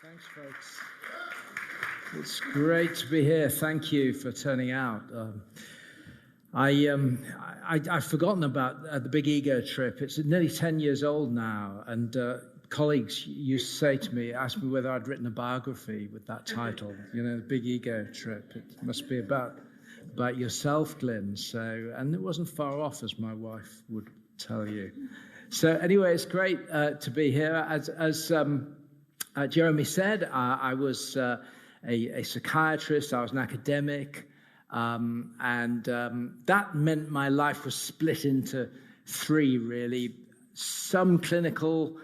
Thanks, folks. It's great to be here. Thank you for turning out. I've forgotten about the Big Ego trip. It's nearly 10 years old now, and colleagues used to say to me, ask me whether I'd written a biography with that title, the Big Ego trip. It must be about yourself, Glynn. And it wasn't far off, as my wife would tell you. So anyway, it's great to be here. As Jeremy said, I was a psychiatrist. I was an academic. And that meant my life was split into three, really. Some clinical,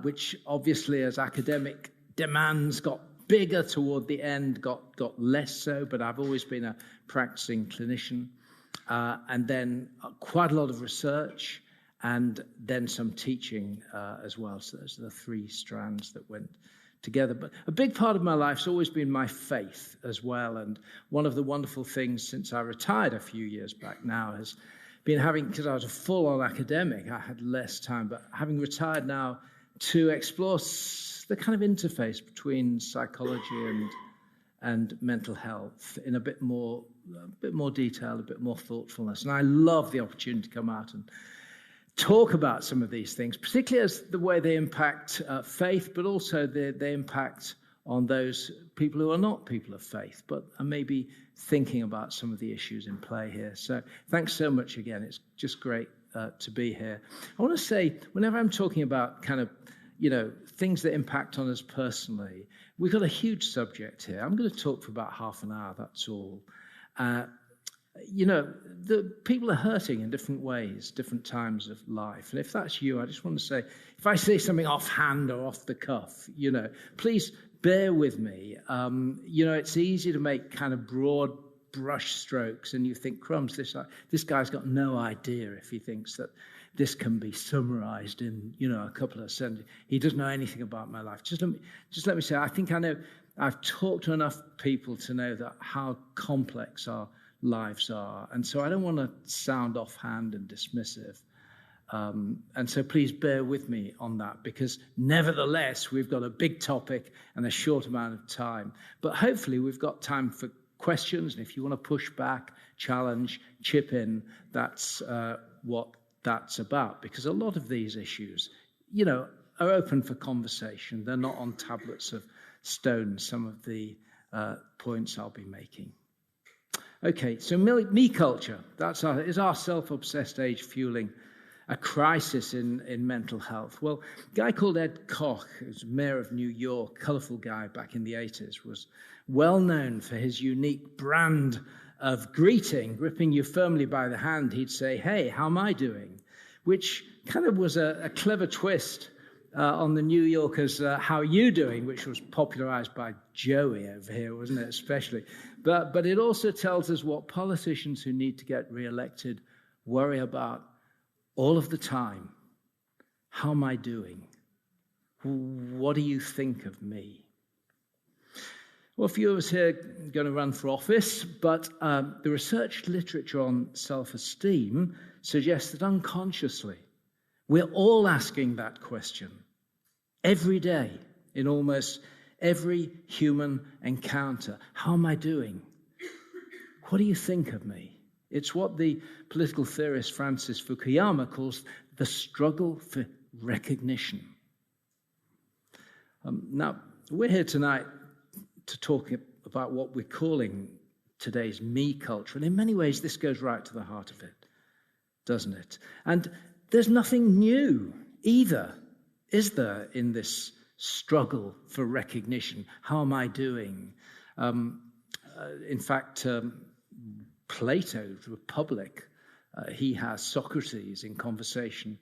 which obviously as academic demands got bigger toward the end, got less so, but I've always been a practicing clinician. And then quite a lot of research, and then some teaching as well. So those are the three strands that went together. But a big part of my life's always been my faith as well. And one of the wonderful things since I retired a few years back now has been having, because I was a full-on academic, I had less time, but having retired now, to explore the kind of interface between psychology and mental health in a bit more detail, a bit more thoughtfulness. And I love the opportunity to come out and talk about some of these things, particularly as the way they impact faith, but also they impact on those people who are not people of faith, but are maybe thinking about some of the issues in play here. So thanks so much again. It's just great to be here. I want to say, whenever I'm talking about kind of, things that impact on us personally, we've got a huge subject here. I'm going to talk for about half an hour, that's all. The people are hurting in different ways, different times of life. And if that's you, I just want to say, if I say something offhand or off the cuff, please bear with me. It's easy to make kind of broad brush strokes, and you think, crumbs, this guy's got no idea if he thinks that this can be summarized in, a couple of sentences. He doesn't know anything about my life. Just let me say, I think I know, I've talked to enough people to know that how complex our lives are. And so I don't want to sound offhand and dismissive. And so please bear with me on that, because nevertheless, we've got a big topic and a short amount of time. But hopefully we've got time for questions. And if you want to push back, challenge, chip in, that's what that's about. Because a lot of these issues, are open for conversation. They're not on tablets of stone, some of the points I'll be making. Okay, so me culture, is our self-obsessed age fueling a crisis in mental health? Well, a guy called Ed Koch, who was mayor of New York, colourful guy back in the 80s, was well known for his unique brand of greeting. Gripping you firmly by the hand, he'd say, "Hey, how am I doing?" Which kind of was a clever twist on the New Yorkers' "How are you doing?" which was popularized by Joey over here, wasn't it, especially? But it also tells us what politicians who need to get re-elected worry about all of the time. How am I doing? What do you think of me? Well, a few of us here are going to run for office, but the research literature on self-esteem suggests that unconsciously we're all asking that question every day in almost every human encounter. How am I doing? What do you think of me? It's what the political theorist Francis Fukuyama calls the struggle for recognition. Now, we're here tonight to talk about what we're calling today's me culture. And in many ways, this goes right to the heart of it, doesn't it? And there's nothing new either, is there, in this struggle for recognition? How am I doing? In fact, Plato's Republic, he has Socrates in conversation.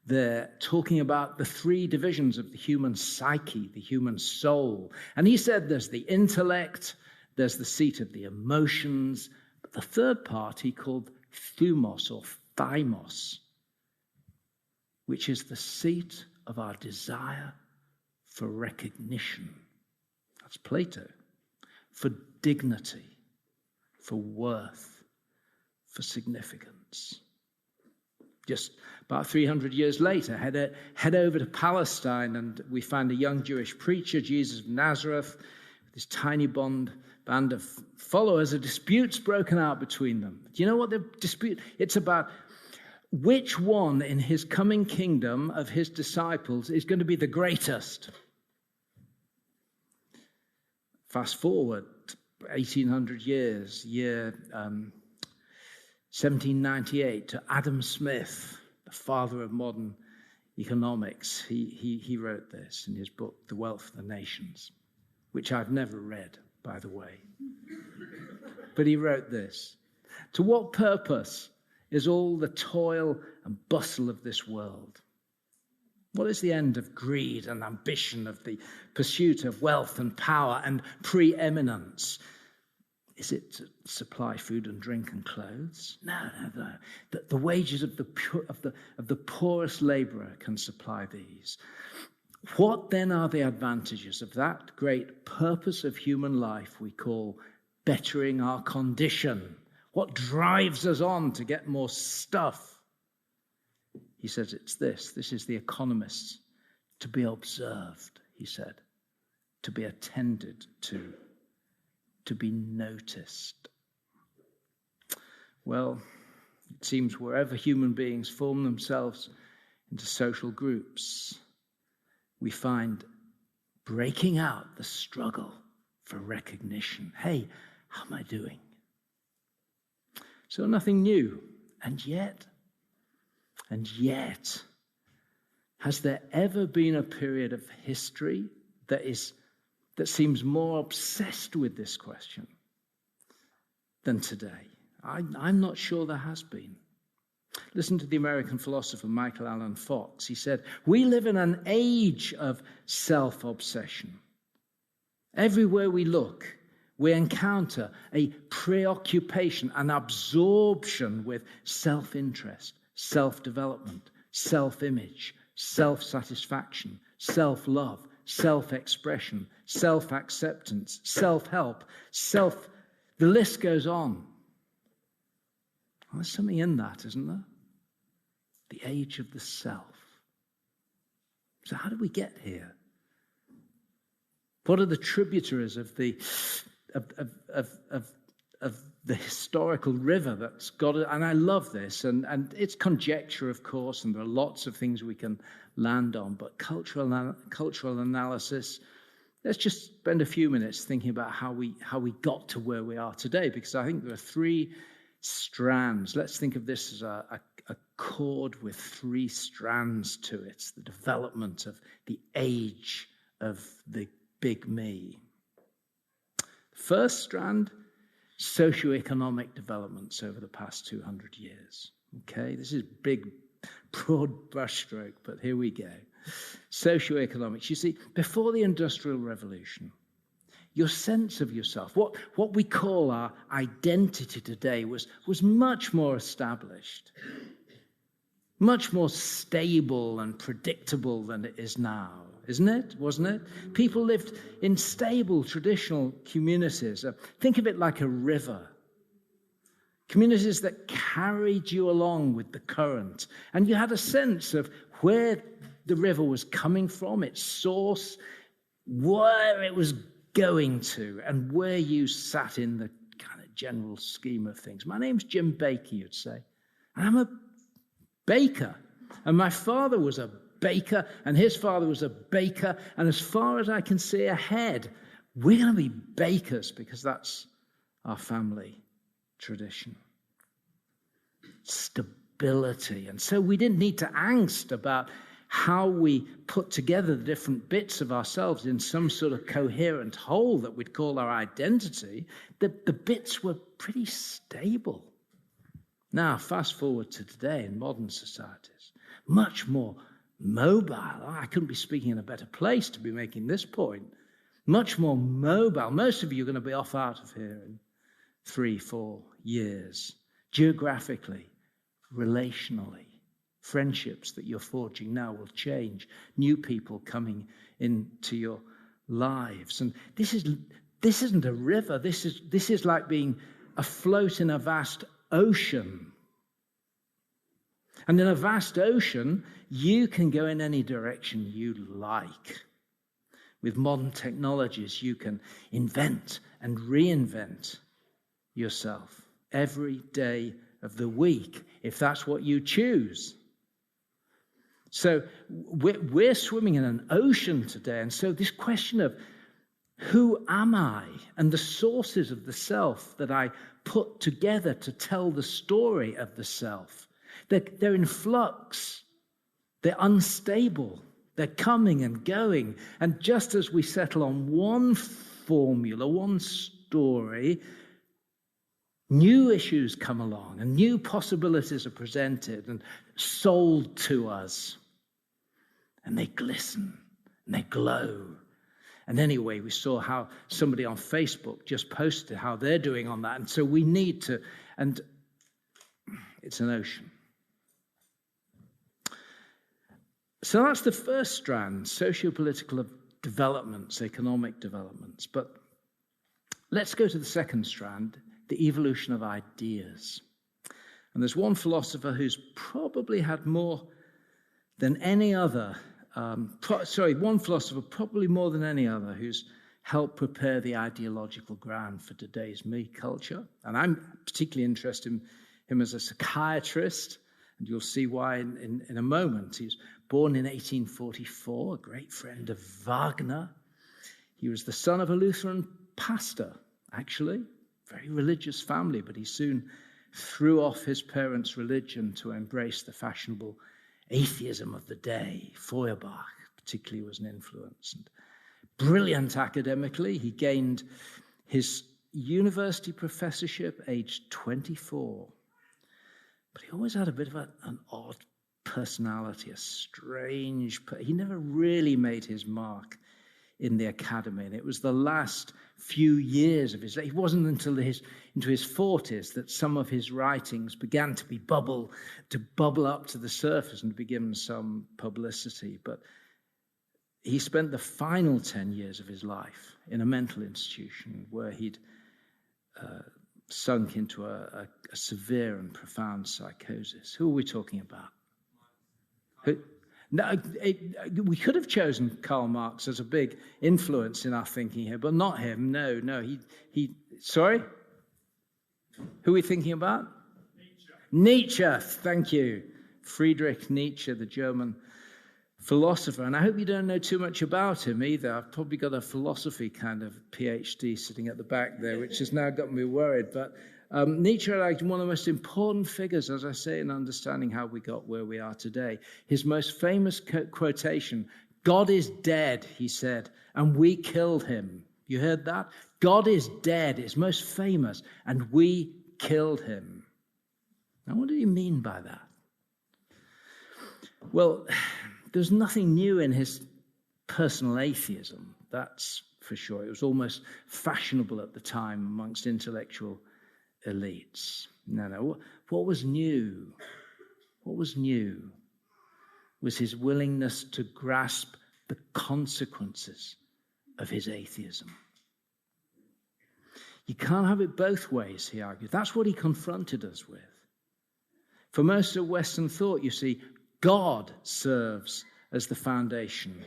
They're talking about the three divisions of the human psyche, the human soul. And he said there's the intellect, there's the seat of the emotions, but the third part he called thumos or thymos, which is the seat of our desire for recognition. That's Plato. For dignity, for worth, for significance. Just about 300 years later, head over to Palestine, and we find a young Jewish preacher, Jesus of Nazareth, with this tiny band of followers. A dispute's broken out between them. Do you know what the dispute? It's about which one in his coming kingdom of his disciples is going to be the greatest. Fast forward 1,800 years, year 1798, to Adam Smith, the father of modern economics. He wrote this in his book, The Wealth of the Nations, which I've never read, by the way. But he wrote this: "To what purpose is all the toil and bustle of this world? What is the end of greed and ambition, of the pursuit of wealth and power and preeminence? Is it to supply food and drink and clothes? No. The wages of the poorest laborer can supply these. What then are the advantages of that great purpose of human life we call bettering our condition? What drives us on to get more stuff?" He says it's this. This is the economists. To be observed, he said. To be attended to be noticed. Well, it seems wherever human beings form themselves into social groups, we find breaking out the struggle for recognition. Hey, how am I doing? So nothing new. And yet, has there ever been a period of history that seems more obsessed with this question than today? I'm not sure there has been. Listen to the American philosopher Michael Allen Fox. He said, "We live in an age of self-obsession. Everywhere we look, we encounter a preoccupation, an absorption with self-interest, self-development, self-image, self-satisfaction, self-love, self-expression, self-acceptance, self-help, the list goes on." Well, there's something in that, isn't there? The age of the self. So how did we get here? What are the tributaries of the historical river that's got it? And I love this, and it's conjecture, of course, and there are lots of things we can land on, but cultural analysis. Let's just spend a few minutes thinking about how we got to where we are today, because I think there are three strands. Let's think of this as a cord with three strands to it. It's the development of the age of the big me. First strand, socioeconomic developments over the past 200 years. Okay, this is big, broad brushstroke, but here we go. Socioeconomics. You see, before the Industrial Revolution, your sense of yourself, what we call our identity today, was much more established, much more stable and predictable than it is now. Isn't it? Wasn't it? People lived in stable, traditional communities. Think of it like a river. Communities that carried you along with the current. And you had a sense of where the river was coming from, its source, where it was going to, and where you sat in the kind of general scheme of things. My name's Jim Baker, you'd say. And I'm a baker. And my father was a baker, and his father was a baker, and as far as I can see ahead, we're going to be bakers because that's our family tradition. Stability. And so we didn't need to angst about how we put together the different bits of ourselves in some sort of coherent whole that we'd call our identity. The bits were pretty stable. Now, fast forward to today in modern societies, much more mobile. I couldn't be speaking in a better place to be making this point. Much more mobile. Most of you are going to be off out of here in 3-4 years. Geographically, relationally, friendships that you're forging now will change. New people coming into your lives. And this isn't a river. This is like being afloat in a vast ocean. And in a vast ocean, you can go in any direction you like. With modern technologies, you can invent and reinvent yourself every day of the week, if that's what you choose. So we're swimming in an ocean today, and so this question of who am I and the sources of the self that I put together to tell the story of the self, they're in flux, they're unstable, they're coming and going, and just as we settle on one formula, one story, new issues come along and new possibilities are presented and sold to us. And they glisten and they glow. And anyway, we saw how somebody on Facebook just posted how they're doing on that. And so we need to, and it's an ocean. So that's the first strand, socio-political developments, economic developments. But let's go to the second strand, the evolution of ideas. And there's one philosopher who's probably had more than any other, one philosopher probably more than any other who's helped prepare the ideological ground for today's me culture. And I'm particularly interested in him as a psychiatrist, and you'll see why in a moment. He was born in 1844, a great friend of Wagner. He was the son of a Lutheran pastor, actually, very religious family, but he soon threw off his parents' religion to embrace the fashionable atheism of the day. Feuerbach particularly was an influence. And brilliant academically, he gained his university professorship aged 24. But he always had a bit of an odd personality, a strange. He never really made his mark in the academy, and it was the last few years of his life. It wasn't until into his 40s that some of his writings began to bubble up to the surface and to be given some publicity. But he spent the final 10 years of his life in a mental institution where he'd sunk into a severe and profound psychosis. Who are we talking about? Who? No, we could have chosen Karl Marx as a big influence in our thinking here, but not him. No. He. Sorry? Who are we thinking about? Nietzsche. Thank you. Friedrich Nietzsche, the German philosopher. And I hope you don't know too much about him either. I've probably got a philosophy kind of PhD sitting at the back there, which has now got me worried. But Nietzsche, like one of the most important figures, as I say, in understanding how we got where we are today. His most famous quotation, "God is dead," he said, "and we killed him." You heard that? God is dead, is most famous, and we killed him. Now, what did he mean by that? Well, there's nothing new in his personal atheism, that's for sure. It was almost fashionable at the time amongst intellectual elites. No. What was new? What was new was his willingness to grasp the consequences of his atheism. You can't have it both ways, he argued. That's what he confronted us with. For most of Western thought, you see, God serves as the foundation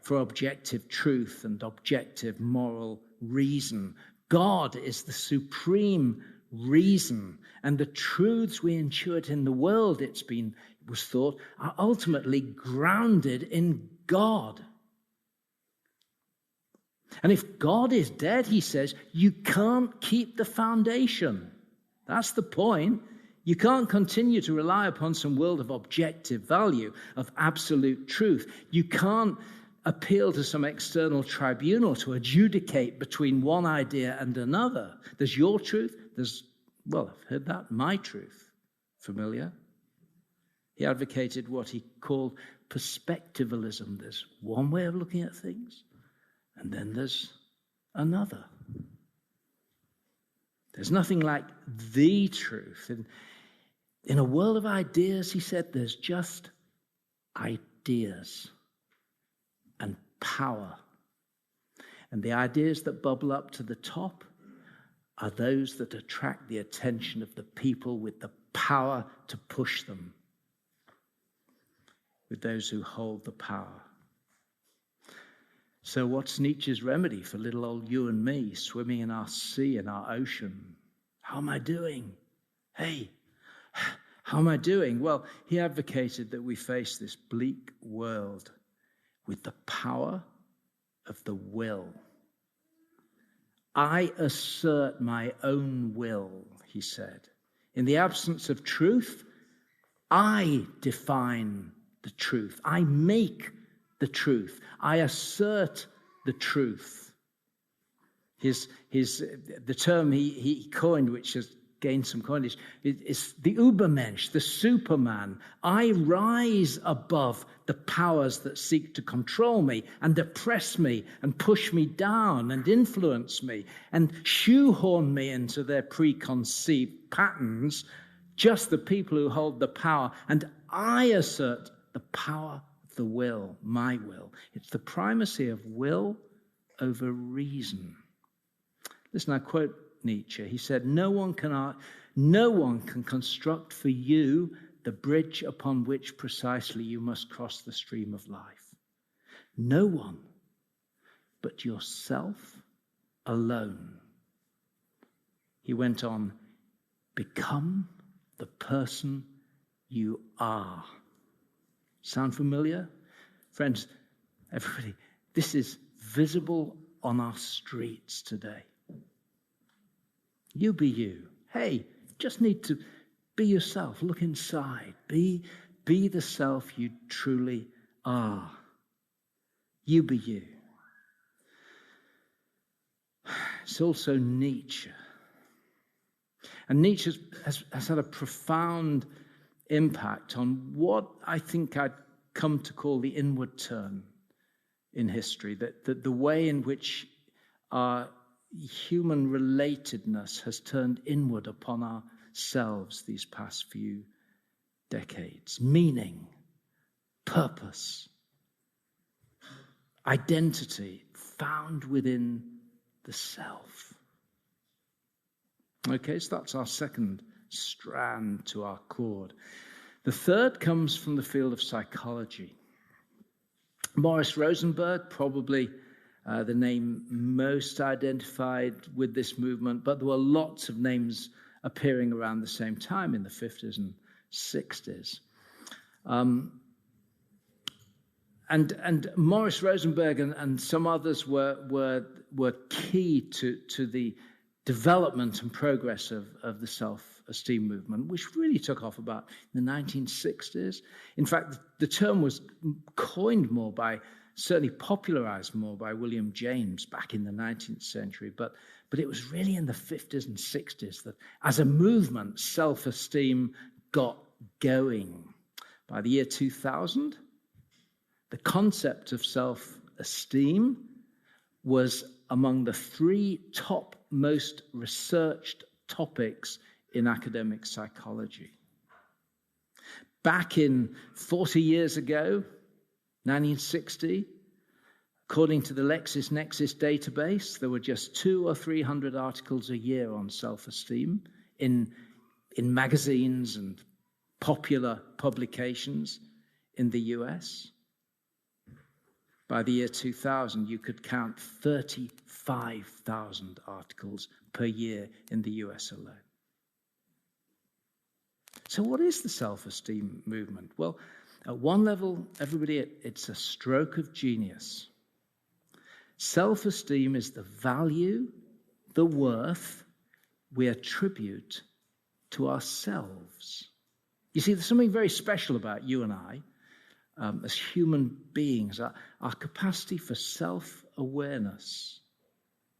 for objective truth and objective moral reason. God is the supreme reason, and the truths we intuit in the world, it was thought, are ultimately grounded in God. And if God is dead, he says, you can't keep the foundation. That's the point. You can't continue to rely upon some world of objective value, of absolute truth. You can't appeal to some external tribunal to adjudicate between one idea and another. There's your truth. I've heard that, my truth. Familiar? He advocated what he called perspectivalism. There's one way of looking at things, and then there's another. There's nothing like the truth. In a world of ideas, he said, there's just ideas and power. And the ideas that bubble up to the top are those that attract the attention of the people with the power to push them with those who hold the power. So what's Nietzsche's remedy for little old you and me swimming in our sea, in our ocean? How am I doing? Hey, how am I doing? Well, he advocated that we face this bleak world with the power of the will. I assert my own will, he said. In the absence of truth, I define the truth. I make the truth. I assert the truth. The term he coined, which has gained some coinage, is the Übermensch, the Superman. I rise above the powers that seek to control me and oppress me and push me down and influence me and shoehorn me into their preconceived patterns, just the people who hold the power. And I assert the power of the will, my will. It's the primacy of will over reason. Listen, I quote Nietzsche. He said, no one can construct for you the bridge upon which precisely you must cross the stream of life. No one but yourself alone. He went on, become the person you are. Sound familiar? Friends, everybody, this is visible on our streets today. You be you. Hey, just need to be yourself. Look inside. Be the self you truly are. You be you. It's also Nietzsche. And Nietzsche has had a profound impact on what I think I'd come to call the inward turn in history, that the way in which our human relatedness has turned inward upon ourselves these past few decades. Meaning, purpose, identity found within the self. Okay, so that's our second strand to our cord. The third comes from the field of psychology. Morris Rosenberg, probably the name most identified with this movement, but there were lots of names appearing around the same time in the 50s and 60s. And Morris Rosenberg and some others were key to the development and progress of the self-esteem movement, which really took off about the 1960s. In fact, the term was coined more certainly popularized more by William James back in the 19th century, but it was really in the 50s and 60s that as a movement, self-esteem got going. By the year 2000, the concept of self-esteem was among the 3 top most researched topics in academic psychology. Back in 40 years ago, 1960, according to the LexisNexis database, there were just 200 or 300 articles a year on self-esteem in magazines and popular publications in the US. By the year 2000, you could count 35,000 articles per year in the US alone. So what is the self-esteem movement? Well, at one level, everybody, it's a stroke of genius. Self-esteem is the value, the worth we attribute to ourselves. You see, there's something very special about you and I as human beings. Our capacity for self-awareness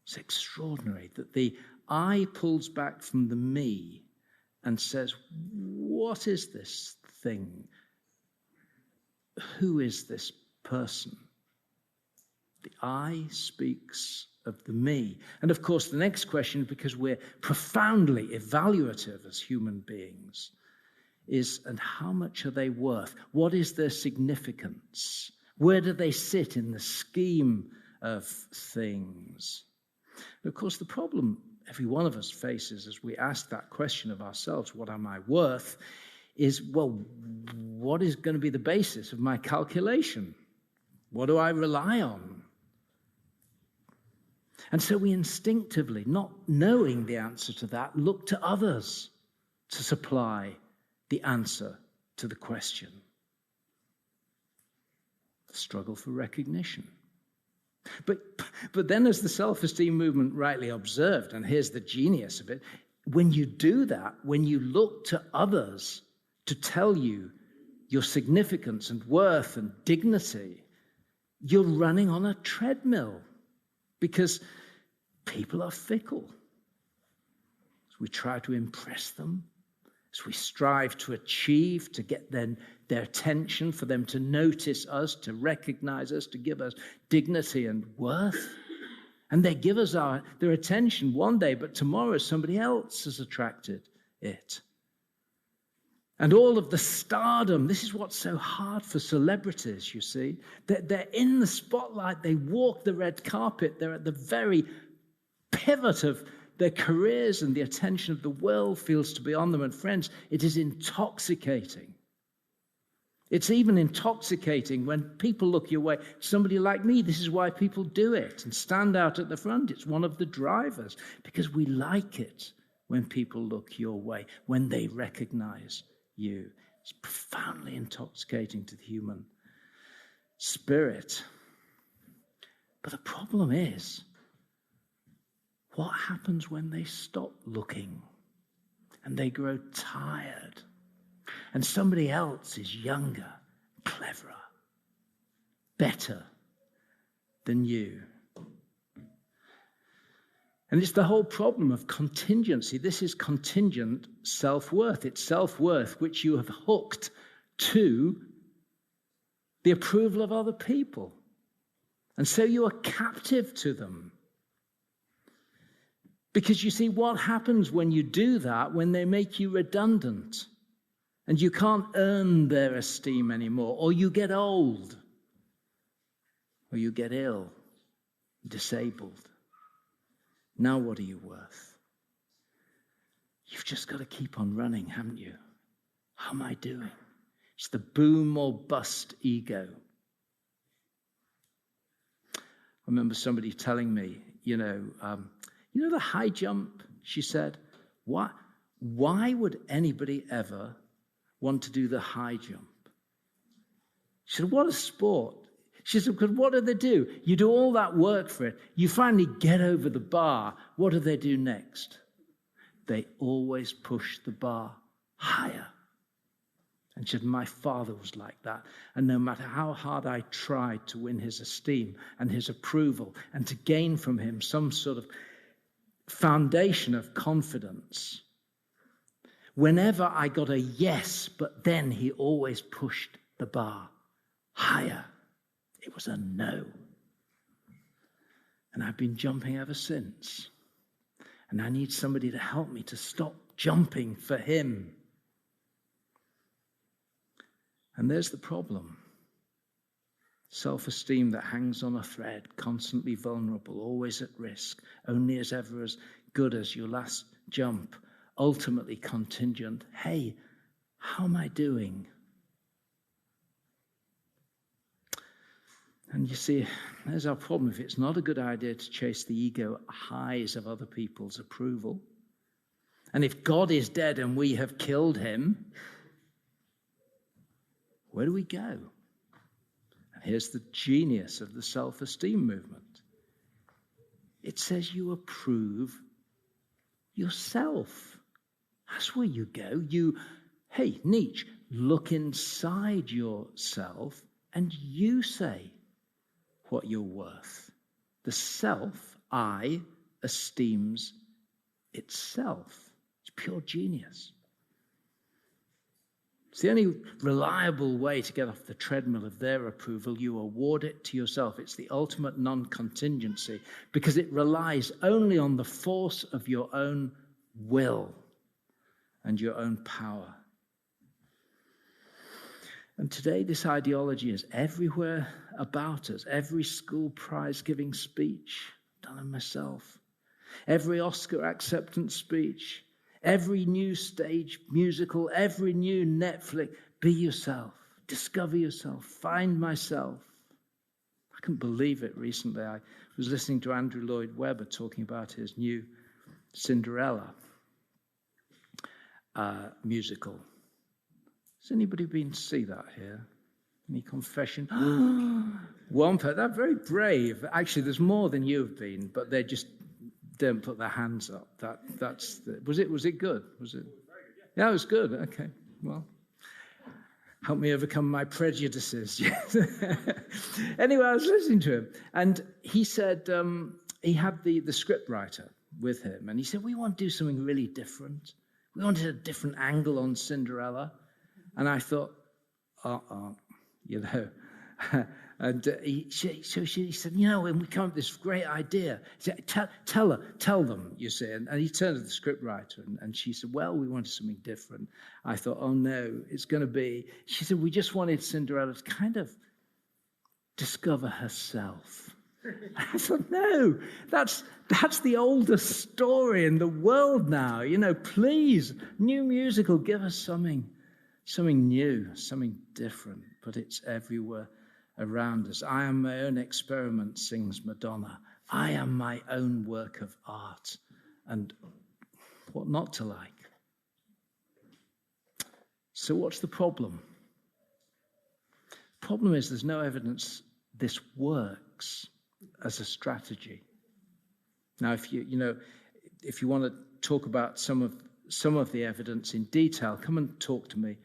is extraordinary, that the I pulls back from the me and says, what is this thing? Who is this person? The I speaks of the me. And of course, the next question, because we're profoundly evaluative as human beings, is, and how much are they worth? What is their significance? Where do they sit in the scheme of things? And of course, the problem every one of us faces as we ask that question of ourselves, what am I worth, is, well, what is going to be the basis of my calculation? What do I rely on? And so we instinctively, not knowing the answer to that, look to others to supply the answer to the question. The struggle for recognition. But then, as the self-esteem movement rightly observed, and here's the genius of it, when you do that, when you look to others to tell you your significance and worth and dignity, you're running on a treadmill, because people are fickle. As we try to impress them, as we strive to achieve, to get their attention, for them to notice us, to recognize us, to give us dignity and worth. And they give us their attention one day, but tomorrow somebody else has attracted it. And all of the stardom, this is what's so hard for celebrities, you see. They're in the spotlight, they walk the red carpet, they're at the very pivot of their careers, and the attention of the world feels to be on them. And friends, it is intoxicating. It's even intoxicating when people look your way. Somebody like me, this is why people do it and stand out at the front. It's one of the drivers, because we like it when people look your way, when they recognize you. It's profoundly intoxicating to the human spirit. But the problem is, what happens when they stop looking and they grow tired and somebody else is younger, cleverer, better than you? And it's the whole problem of contingency. This is contingent self-worth. It's self-worth which you have hooked to the approval of other people. And so you are captive to them. Because you see, what happens when you do that, when they make you redundant and you can't earn their esteem anymore, or you get old, or you get ill, disabled. Now what are you worth? You've just got to keep on running, haven't you? How am I doing? It's the boom or bust ego. I remember somebody telling me, you know the high jump, she said, why would anybody ever want to do the high jump? She said, what a sport. She said, because what do they do? You do all that work for it. You finally get over the bar. What do they do next? They always push the bar higher. And she said, my father was like that. And no matter how hard I tried to win his esteem and his approval and to gain from him some sort of foundation of confidence, whenever I got a yes, but then he always pushed the bar higher, it was a no. And I've been jumping ever since. And I need somebody to help me to stop jumping for him. And there's the problem. Self-esteem that hangs on a thread, constantly vulnerable, always at risk, only as ever as good as your last jump, ultimately contingent. Hey, how am I doing? And you see, there's our problem. If it's not a good idea to chase the ego highs of other people's approval, and if God is dead and we have killed him, where do we go? Here's the genius of the self-esteem movement. It says you approve yourself. That's where you go. Hey, Nietzsche, look inside yourself and you say what you're worth. The self, I, esteems itself. It's pure genius. It's the only reliable way to get off the treadmill of their approval. You award it to yourself. It's the ultimate non-contingency because it relies only on the force of your own will and your own power. And today this ideology is everywhere about us. Every school prize-giving speech, I've done it myself. Every Oscar acceptance speech. Every new stage musical, every new Netflix, be yourself, discover yourself, find myself. I couldn't believe it recently. I was listening to Andrew Lloyd Webber talking about his new Cinderella musical. Has anybody been to see that here? Any confession? One person, that's very brave. Actually, there's more than you've been, but they just don't put their hands up. Was it good? Was it? Yeah, it was good. Okay, well, help me overcome my prejudices. Anyway, I was listening to him, and he said he had the script writer with him, and he said, we want to do something really different. We wanted a different angle on Cinderella. And I thought, you know. And he said, you know, when we come up with this great idea, he said, tell them, you see. And he turned to the scriptwriter, and she said, well, we wanted something different. I thought, oh, no, it's going to be. She said, we just wanted Cinderella to kind of discover herself. I thought, no, that's the oldest story in the world now. You know, please, new musical, give us something new, something different, but it's everywhere around us. I am my own experiment, sings Madonna. I am my own work of art. And what not to like? So what's the problem? The problem is there's no evidence this works as a strategy. Now, if you want to talk about some of the evidence in detail, come and talk to me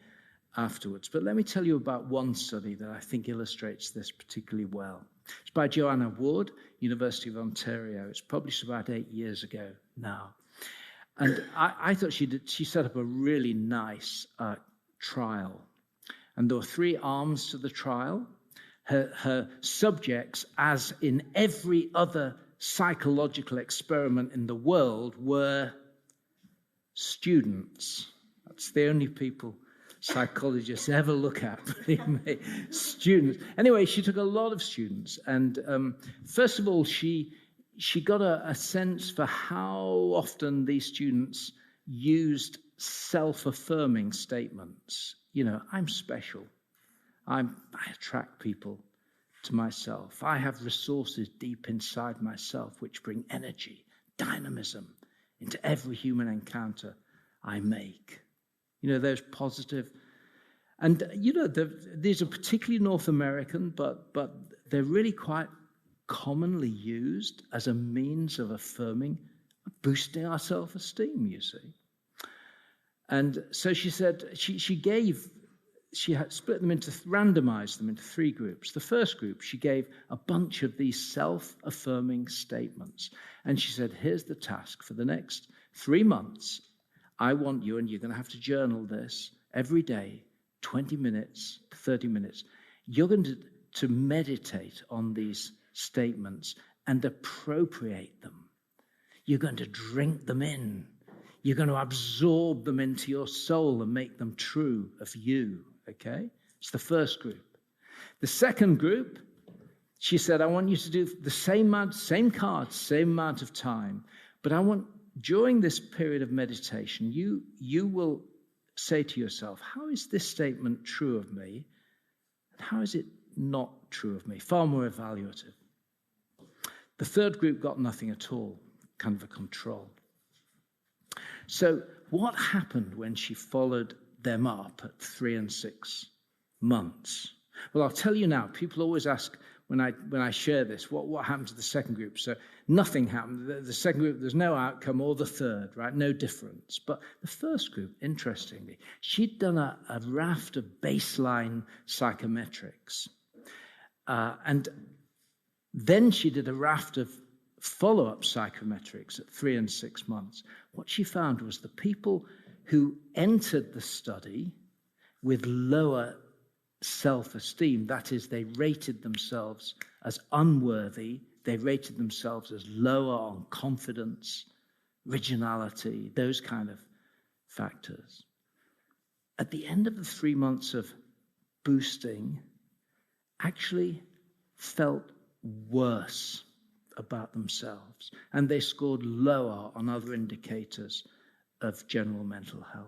afterwards. But let me tell you about one study that I think illustrates this particularly well. It's by Joanna Ward, University of Ontario. It's published about 8 years ago now. And I thought she set up a really nice trial. And there were 3 arms to the trial. Her subjects, as in every other psychological experiment in the world, were students. That's the only people psychologists ever look at, believe me, students. Anyway, she took a lot of students, and first of all, she got a sense for how often these students used self-affirming statements. You know, I'm special. I attract people to myself. I have resources deep inside myself which bring energy, dynamism into every human encounter I make. You know, those positive. And, you know, these are particularly North American, but they're really quite commonly used as a means of affirming, boosting our self-esteem, you see. And so she said, she had split them randomized them into 3 groups. The first group, she gave a bunch of these self-affirming statements. And she said, here's the task for the next 3 months. I want you, and you're going to have to journal this every day, 20 minutes, 30 minutes. You're going to meditate on these statements and appropriate them. You're going to drink them in. You're going to absorb them into your soul and make them true of you, okay? It's the first group. The second group, she said, I want you to do the same cards, same amount of time, but I want, during this period of meditation, you will say to yourself, how is this statement true of me? And how is it not true of me? Far more evaluative. The third group got nothing at all, kind of a control. So what happened when she followed them up at 3 and 6 months? Well, I'll tell you now. People always ask when I share this, what happened to the second group? So nothing happened. The second group, there's no outcome, or the third, right? No difference. But the first group, interestingly, she'd done a raft of baseline psychometrics. And then she did a raft of follow-up psychometrics at 3 and 6 months. What she found was the people who entered the study with lower self-esteem, that is, they rated themselves as unworthy, they rated themselves as lower on confidence, originality, those kind of factors. At the end of the 3 months of boosting, actually felt worse about themselves, and they scored lower on other indicators of general mental health.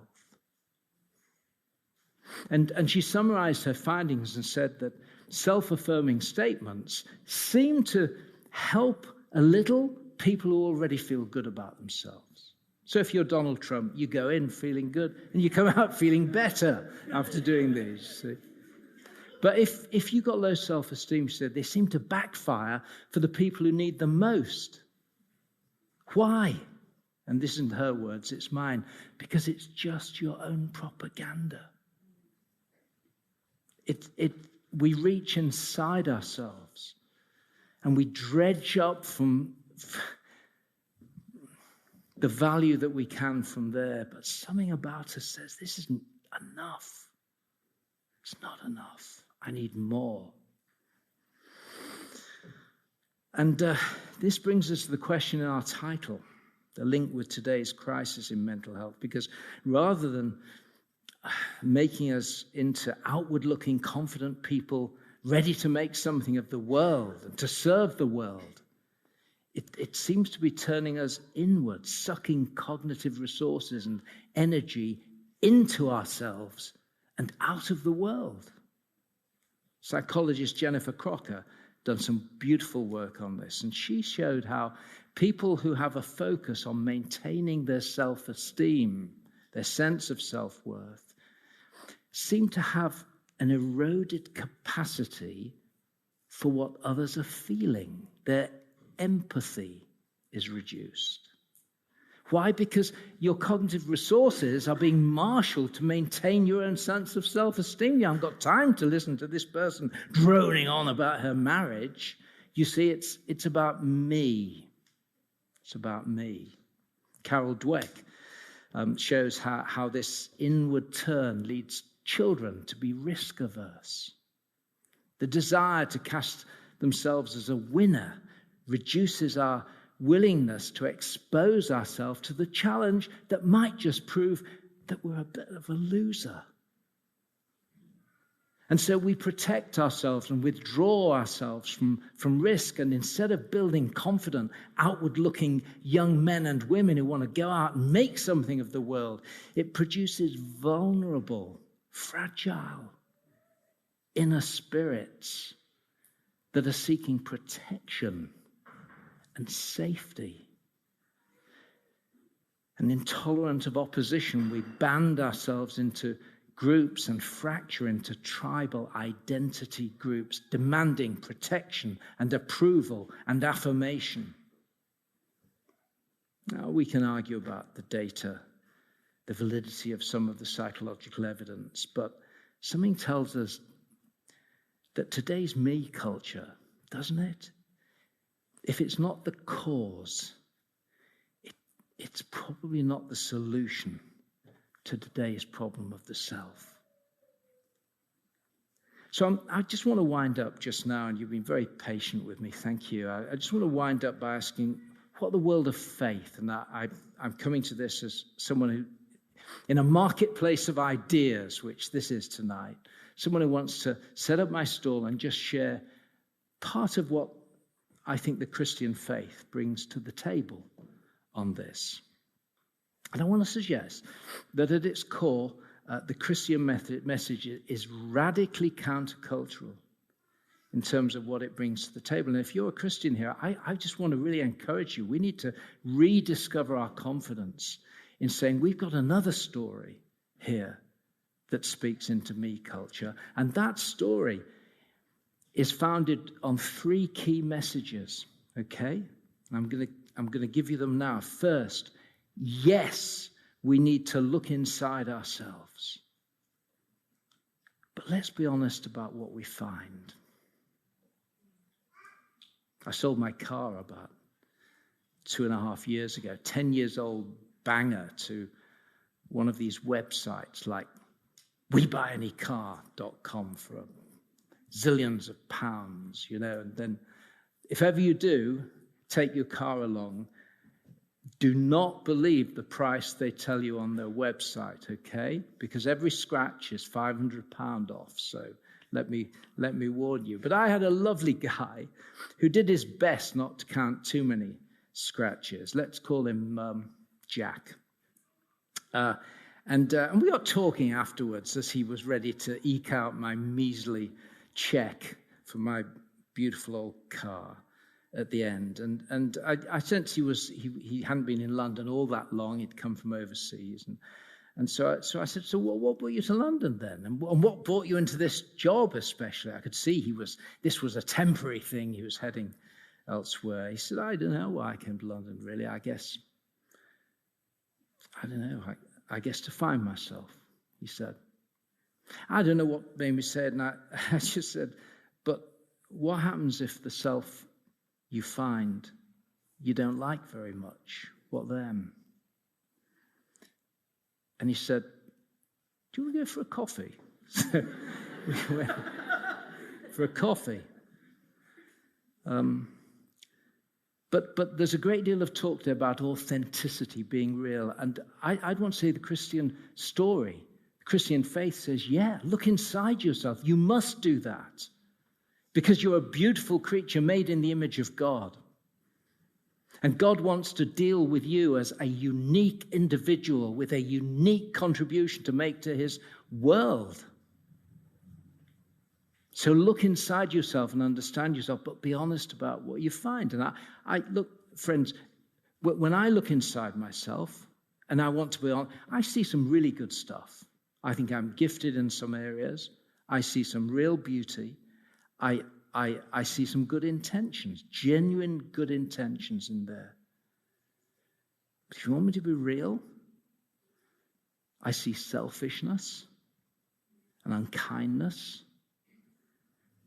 And she summarized her findings and said that self-affirming statements seem to help a little people who already feel good about themselves. So if you're Donald Trump, you go in feeling good and you come out feeling better after doing these. See? But if you've got low self-esteem, she said, they seem to backfire for the people who need them most. Why? And this isn't her words, it's mine. Because it's just your own propaganda. We reach inside ourselves and we dredge up from the value that we can from there. But something about us says, this isn't enough. It's not enough. I need more. And this brings us to the question in our title, the link with today's crisis in mental health, because rather than making us into outward-looking, confident people ready to make something of the world and to serve the world, it seems to be turning us inward, sucking cognitive resources and energy into ourselves and out of the world. Psychologist Jennifer Crocker done some beautiful work on this, and she showed how people who have a focus on maintaining their self-esteem, their sense of self-worth, seem to have an eroded capacity for what others are feeling. Their empathy is reduced. Why? Because your cognitive resources are being marshaled to maintain your own sense of self-esteem. You haven't got time to listen to this person droning on about her marriage. You see, it's about me. It's about me. Carol Dweck shows how this inward turn leads children to be risk averse. The desire to cast themselves as a winner reduces our willingness to expose ourselves to the challenge that might just prove that we're a bit of a loser. And so we protect ourselves and withdraw ourselves from risk. And instead of building confident, outward-looking young men and women who want to go out and make something of the world, it produces vulnerable, fragile inner spirits that are seeking protection and safety. And intolerant of opposition, we band ourselves into groups and fracture into tribal identity groups, demanding protection and approval and affirmation. Now, we can argue about the data, the validity of some of the psychological evidence, but something tells us that today's me culture, doesn't it? If it's not the cause, it's probably not the solution to today's problem of the self. So I just want to wind up just now, and you've been very patient with me, thank you. I just want to wind up by asking, what the world of faith, and I'm coming to this as someone who, in a marketplace of ideas, which this is tonight, someone who wants to set up my stall and just share part of what I think the Christian faith brings to the table on this. And I want to suggest that at its core, the Christian message is radically countercultural in terms of what it brings to the table. And if you're a Christian here, I just want to really encourage you. We need to rediscover our confidence in saying we've got another story here that speaks into me culture. And that story is founded on three key messages, okay? I'm going to give you them now. First, yes, we need to look inside ourselves. But let's be honest about what we find. I sold my car about 2.5 years ago, 10 years old banger, to one of these websites like WeBuyAnyCar.com for zillions of pounds, and then if ever you do take your car along, do not believe the price they tell you on their website, okay? Because every scratch is £500 off, so let me warn you. But I had a lovely guy who did his best not to count too many scratches. Let's call him Jack. And we got talking afterwards as he was ready to eke out my measly check for my beautiful old car at the end. And I sensed he hadn't been in London all that long. He'd come from overseas. And so I said, so what brought you to London then? And what brought you into this job especially? I could see this was a temporary thing. He was heading elsewhere. He said, I don't know why I came to London, really. I guess to find myself, he said. I don't know what made me say it, and I just said, but what happens if the self you find you don't like very much? What then? And he said, do you want to go for a coffee? So we went for a coffee. But there's a great deal of talk there about authenticity being real. And I'd want to say the Christian story, the Christian faith says, yeah, look inside yourself. You must do that because you're a beautiful creature made in the image of God. And God wants to deal with you as a unique individual with a unique contribution to make to his world. So look inside yourself and understand yourself, but be honest about what you find. And I look, friends, when I look inside myself and I want to be honest, I see some really good stuff. I think I'm gifted in some areas. I see some real beauty. I see some good intentions, genuine good intentions in there. But if you want me to be real, I see selfishness and unkindness,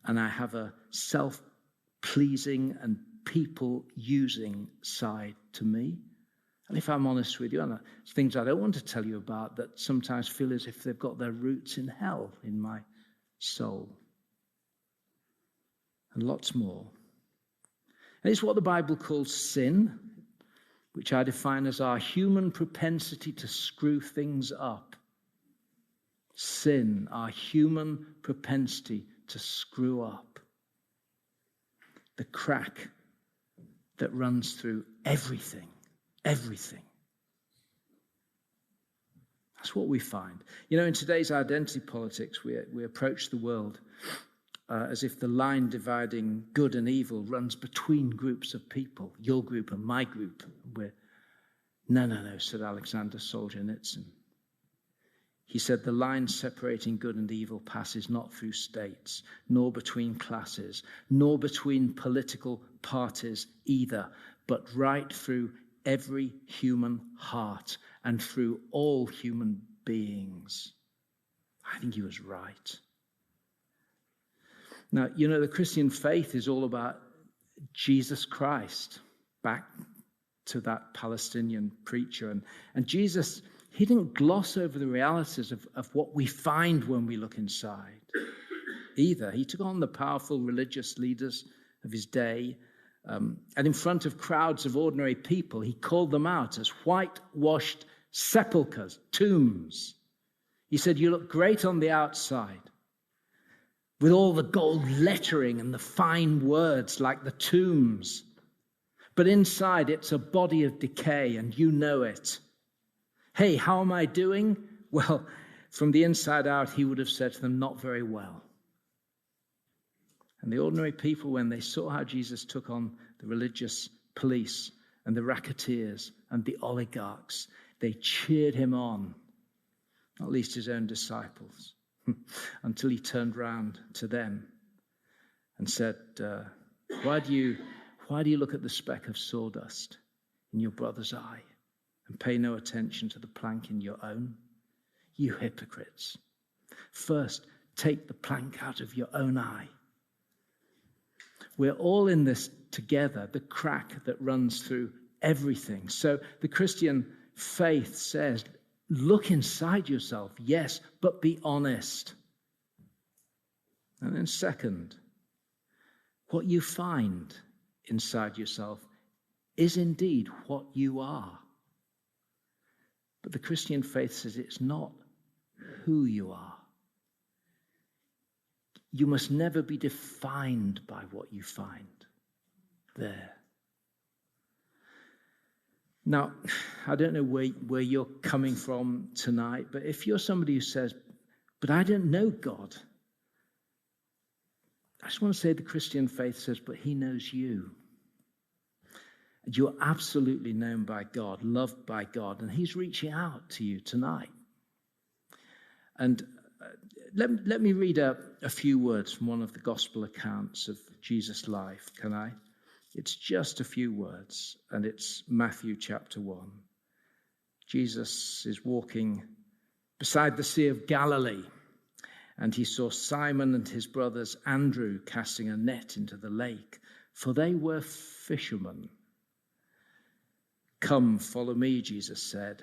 and I have a self-pleasing and people-using side to me. And if I'm honest with you, and there's things I don't want to tell you about that sometimes feel as if they've got their roots in hell in my soul. And lots more. And it's what the Bible calls sin, which I define as our human propensity to screw things up. Sin, our human propensity to screw up. The crack that runs through everything. Everything. That's what we find. You know, in today's identity politics, we approach the world as if the line dividing good and evil runs between groups of people, your group and my group. No, said Alexander Solzhenitsyn. He said, the line separating good and evil passes not through states, nor between classes, nor between political parties either, but right through every human heart and through all human beings. I think he was right. Now, you know, the Christian faith is all about Jesus Christ, back to that Palestinian preacher. And Jesus, he didn't gloss over the realities of what we find when we look inside either. He took on the powerful religious leaders of his day, and in front of crowds of ordinary people, he called them out as whitewashed sepulchres, tombs. He said, you look great on the outside, with all the gold lettering and the fine words like the tombs. But inside, it's a body of decay, and you know it. Hey, how am I doing? Well, from the inside out, he would have said to them, not very well. And the ordinary people, when they saw how Jesus took on the religious police and the racketeers and the oligarchs, they cheered him on, not least his own disciples, until he turned round to them and said, why do you look at the speck of sawdust in your brother's eye and pay no attention to the plank in your own? You hypocrites. First, take the plank out of your own eye. We're all in this together, the crack that runs through everything. So the Christian faith says, look inside yourself, yes, but be honest. And then second, what you find inside yourself is indeed what you are. But the Christian faith says it's not who you are. You must never be defined by what you find there. Now, I don't know where you're coming from tonight, but if you're somebody who says, but I don't know God, I just want to say the Christian faith says, but he knows you. And you're absolutely known by God, loved by God, and he's reaching out to you tonight. And let me read a few words from one of the gospel accounts of Jesus' life, can I? It's just a few words, and it's Matthew chapter 1. Jesus is walking beside the Sea of Galilee, and he saw Simon and his brothers Andrew casting a net into the lake, for they were fishermen. Come, follow me, Jesus said,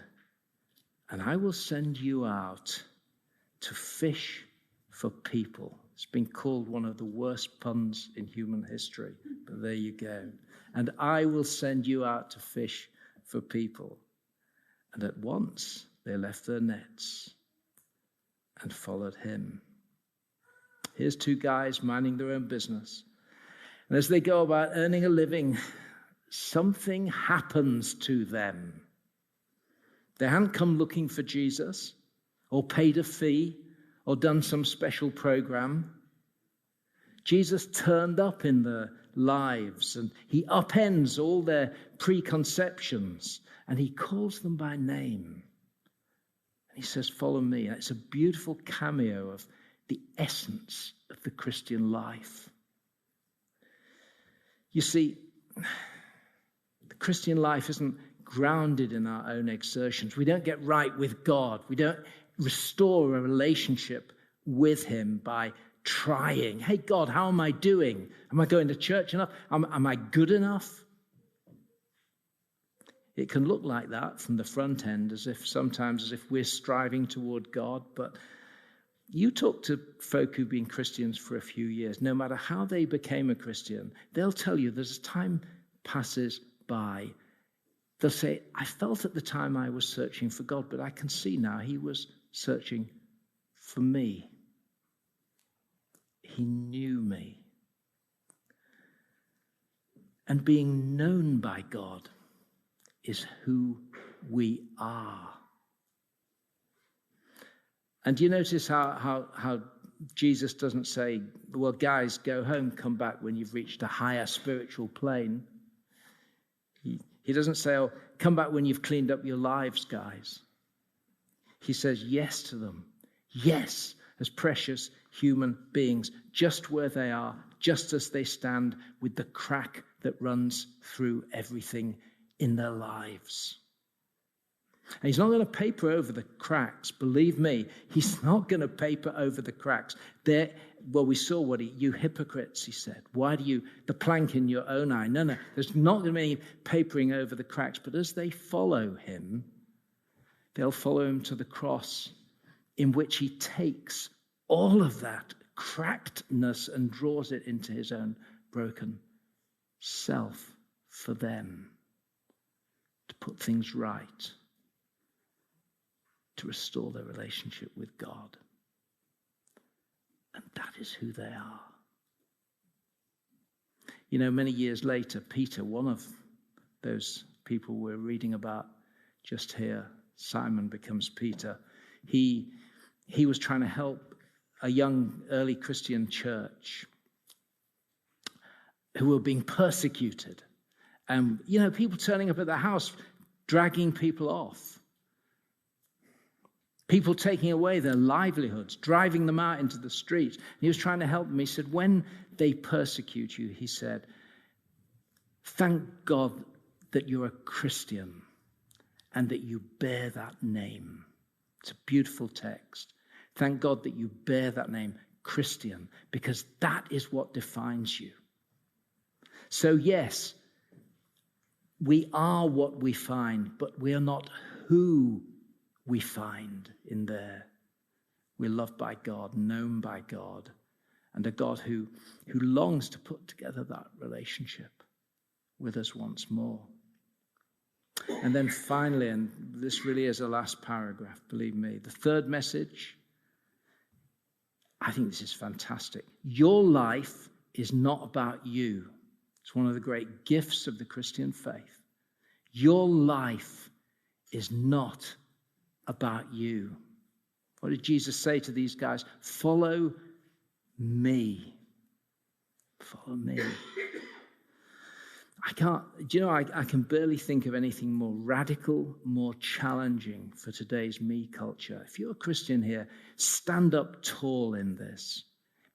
and I will send you out to fish for people. It's been called one of the worst puns in human history, but there you go. And I will send you out to fish for people. And at once they left their nets and followed him. Here's two guys minding their own business. And as they go about earning a living, something happens to them. They hadn't come looking for Jesus or paid a fee or done some special program. Jesus turned up in their lives and he upends all their preconceptions and he calls them by name. And he says, follow me. And it's a beautiful cameo of the essence of the Christian life. You see, the Christian life isn't grounded in our own exertions. We don't get right with God. We don't restore a relationship with him by trying. Hey, God, how am I doing? Am I going to church enough? Am I good enough? It can look like that from the front end, sometimes as if we're striving toward God. But you talk to folk who've been Christians for a few years, no matter how they became a Christian, they'll tell you there's time passes by. They'll say, I felt at the time I was searching for God, but I can see now he was searching for me. He knew me. And being known by God is who we are. And do you notice how Jesus doesn't say, well, guys, go home, come back when you've reached a higher spiritual plane. He doesn't say, oh, come back when you've cleaned up your lives, guys. He says yes to them. Yes, as precious human beings, just where they are, just as they stand, with the crack that runs through everything in their lives. And he's not going to paper over the cracks. Believe me, he's not going to paper over the cracks. We saw you hypocrites, he said. Why do you, the plank in your own eye? No, there's not going to be any papering over the cracks. But as they follow him, they'll follow him to the cross, in which he takes all of that crackedness and draws it into his own broken self for them, to put things right, to restore their relationship with God. And that is who they are. You know, many years later, Peter, one of those people we're reading about just here, Simon becomes Peter. He was trying to help a young early Christian church who were being persecuted. And, people turning up at their house, dragging people off. People taking away their livelihoods, driving them out into the streets. And he was trying to help them. He said, when they persecute you, he said, thank God that you're a Christian and that you bear that name. It's a beautiful text. Thank God that you bear that name, Christian, because that is what defines you. So yes, we are what we find, but we are not who we find in there. We're loved by God, known by God, and a God who longs to put together that relationship with us once more. And then finally, and this really is the last paragraph, believe me, the third message, I think this is fantastic. Your life is not about you. It's one of the great gifts of the Christian faith. Your life is not about you. What did Jesus say to these guys? Follow me. Follow me. I can barely think of anything more radical, more challenging for today's me culture. If you're a Christian here, stand up tall in this,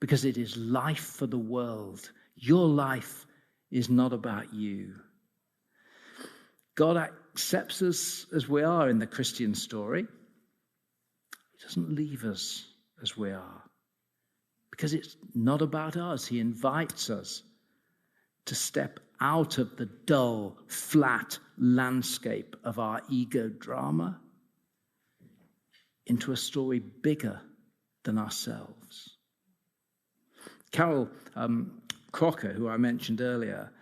because it is life for the world. Your life is not about you. God accepts us as we are in the Christian story. He doesn't leave us as we are, because it's not about us. He invites us to step out of the dull, flat landscape of our ego drama into a story bigger than ourselves. Carol Crocker, who I mentioned earlier,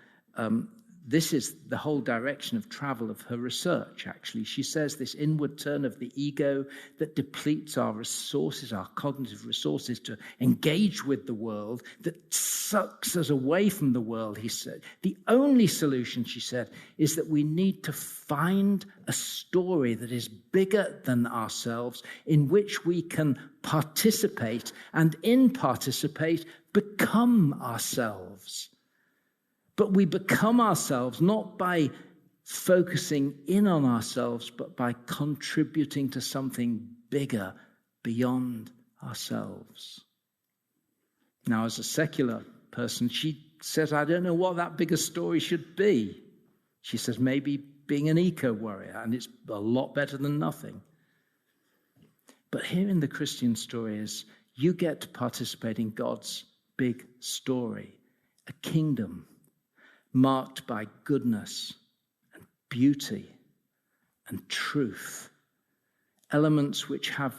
this is the whole direction of travel of her research, actually. She says this inward turn of the ego that depletes our resources, our cognitive resources to engage with the world, that sucks us away from the world, he said. The only solution, she said, is that we need to find a story that is bigger than ourselves, in which we can participate, and in participate, become ourselves. But we become ourselves not by focusing in on ourselves, but by contributing to something bigger beyond ourselves. Now, as a secular person, she says, I don't know what that bigger story should be. She says, maybe being an eco-warrior, and it's a lot better than nothing. But here in the Christian story is you get to participate in God's big story, a kingdom marked by goodness and beauty and truth, elements which have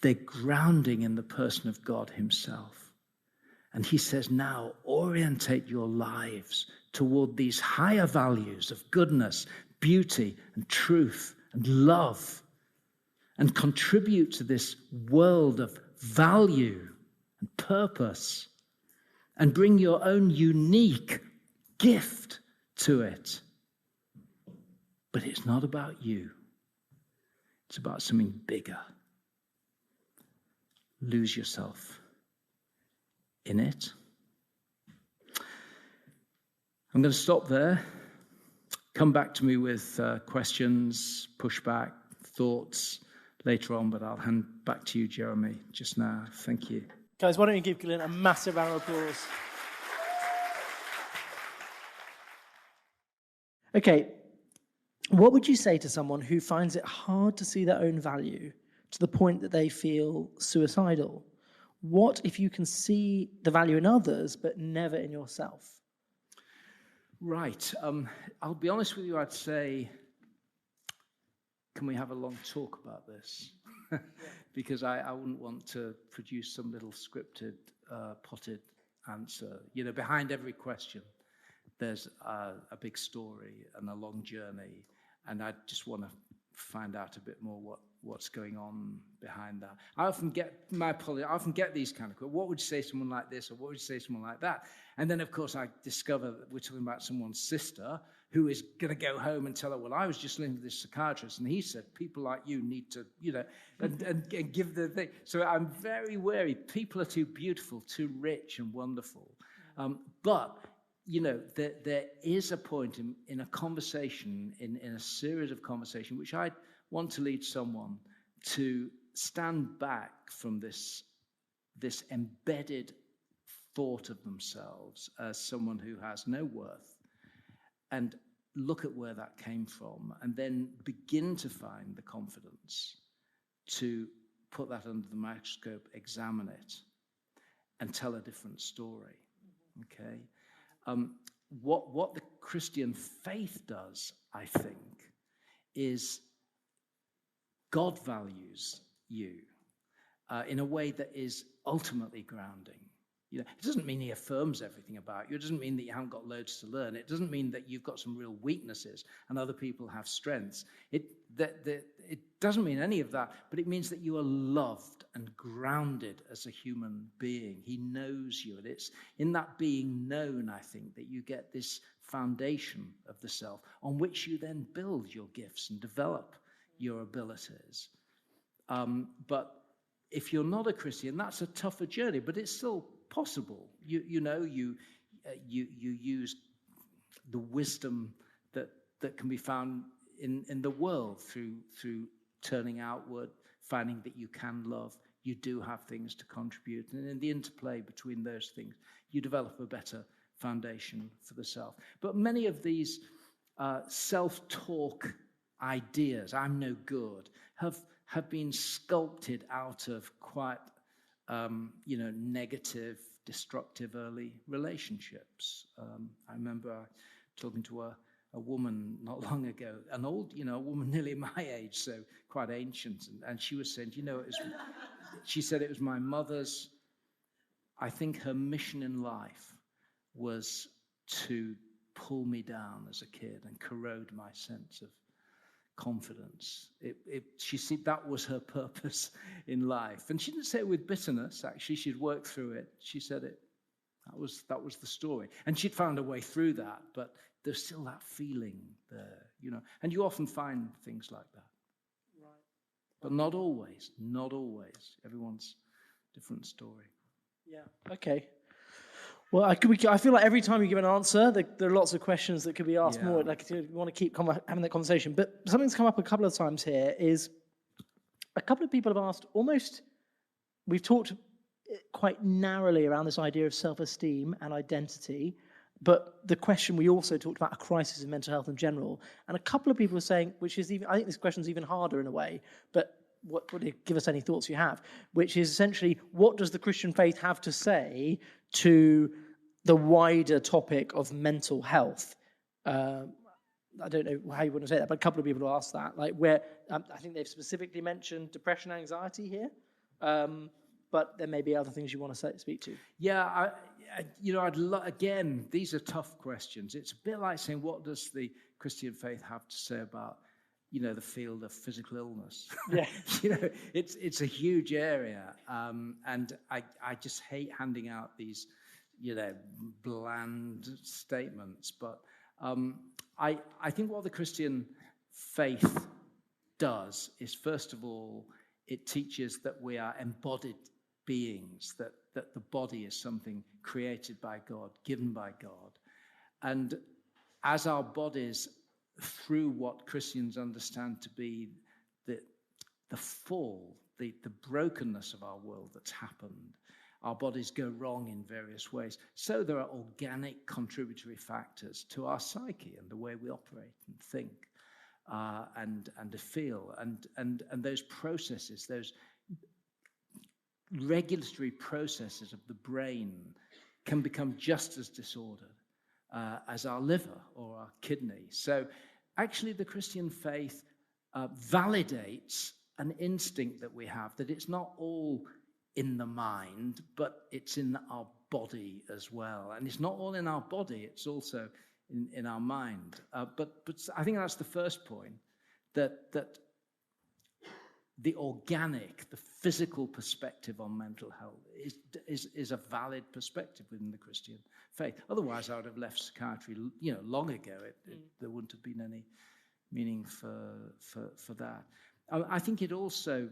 their grounding in the person of God himself. And he says, now orientate your lives toward these higher values of goodness, beauty, and truth, and love, and contribute to this world of value and purpose, and bring your own unique gift to it. But it's not about you. It's about something bigger. Lose yourself in it. I'm going to stop there. Come back to me with questions, pushback, thoughts later on, but I'll hand back to you, Jeremy, just now. Thank you. Guys, why don't you give Glynn a massive round of applause? Okay, what would you say to someone who finds it hard to see their own value to the point that they feel suicidal? What if you can see the value in others but never in yourself? Right. I'll be honest with you, I'd say, can we have a long talk about this? Because I wouldn't want to produce some little scripted, potted answer. You know, behind every question, there's a big story and a long journey, and I just want to find out a bit more what's going on behind that. I often get these kind of questions. What would you say to someone like this, or what would you say to someone like that? And then, of course, I discover that we're talking about someone's sister who is going to go home and tell her, well, I was just listening to this psychiatrist, and he said people like you need to, you know, and give the thing. So I'm very wary. People are too beautiful, too rich and wonderful. But you know, there is a point in a conversation, in a series of conversation, which I want to lead someone to stand back from this embedded thought of themselves as someone who has no worth, and look at where that came from, and then begin to find the confidence to put that under the microscope, examine it, and tell a different story. Okay? What the Christian faith does, I think, is God values you in a way that is ultimately grounding. You know, it doesn't mean he affirms everything about you. It doesn't mean that you haven't got loads to learn. It doesn't mean that you've got some real weaknesses and other people have strengths. It doesn't mean any of that, but it means that you are loved and grounded as a human being. He knows you, and it's in that being known, I think, that you get this foundation of the self on which you then build your gifts and develop your abilities. But if you're not a Christian, that's a tougher journey, but it's still possible. You use the wisdom that can be found in the world through turning outward, finding that you can love, you do have things to contribute, and in the interplay between those things, you develop a better foundation for the self. But many of these self-talk ideas, I'm no good, have been sculpted out of quite negative, destructive early relationships. I remember talking to a woman not long ago, an old, a woman nearly my age, so quite ancient, and she was saying, she said it was my mother's, I think her mission in life was to pull me down as a kid and corrode my sense of confidence. She said that was her purpose in life. And she didn't say it with bitterness, actually. She'd worked through it. She said that was the story. And she'd found a way through that, but there's still that feeling there, And you often find things like that. Right. But not always. Everyone's different story. Yeah. Okay. Well, I feel like every time you give an answer, there are lots of questions that could be asked more. Like, you want to keep having that conversation. But something's come up a couple of times here is a couple of people have asked we've talked quite narrowly around this idea of self-esteem and identity, but the question we also talked about a crisis in mental health in general. And a couple of people are saying, I think this question's even harder in a way, but give us any thoughts you have, which is essentially, what does the Christian faith have to say to the wider topic of mental health? I don't know how you want to say that, but a couple of people have asked that. Like, where I think they've specifically mentioned depression, anxiety here, but there may be other things you want to speak to. Yeah, again, these are tough questions. It's a bit like saying, what does the Christian faith have to say about the field of physical illness? Yeah. It's a huge area, and I just hate handing out these, bland statements. But I think what the Christian faith does is, first of all, it teaches that we are embodied beings, that the body is something created by God, given by God, and as our bodies, through what Christians understand to be the fall, the brokenness of our world that's happened, our bodies go wrong in various ways. So there are organic contributory factors to our psyche and the way we operate and think and to feel. And those processes, those regulatory processes of the brain can become just as disordered as our liver or our kidney. So actually the Christian faith validates an instinct that we have, that it's not all in the mind, but it's in our body as well. And it's not all in our body, it's also in our mind. But I think that's the first point, that the organic, the physical perspective on mental health is a valid perspective within the Christian faith. Otherwise, I would have left psychiatry, long ago. There wouldn't have been any meaning for that. I think it also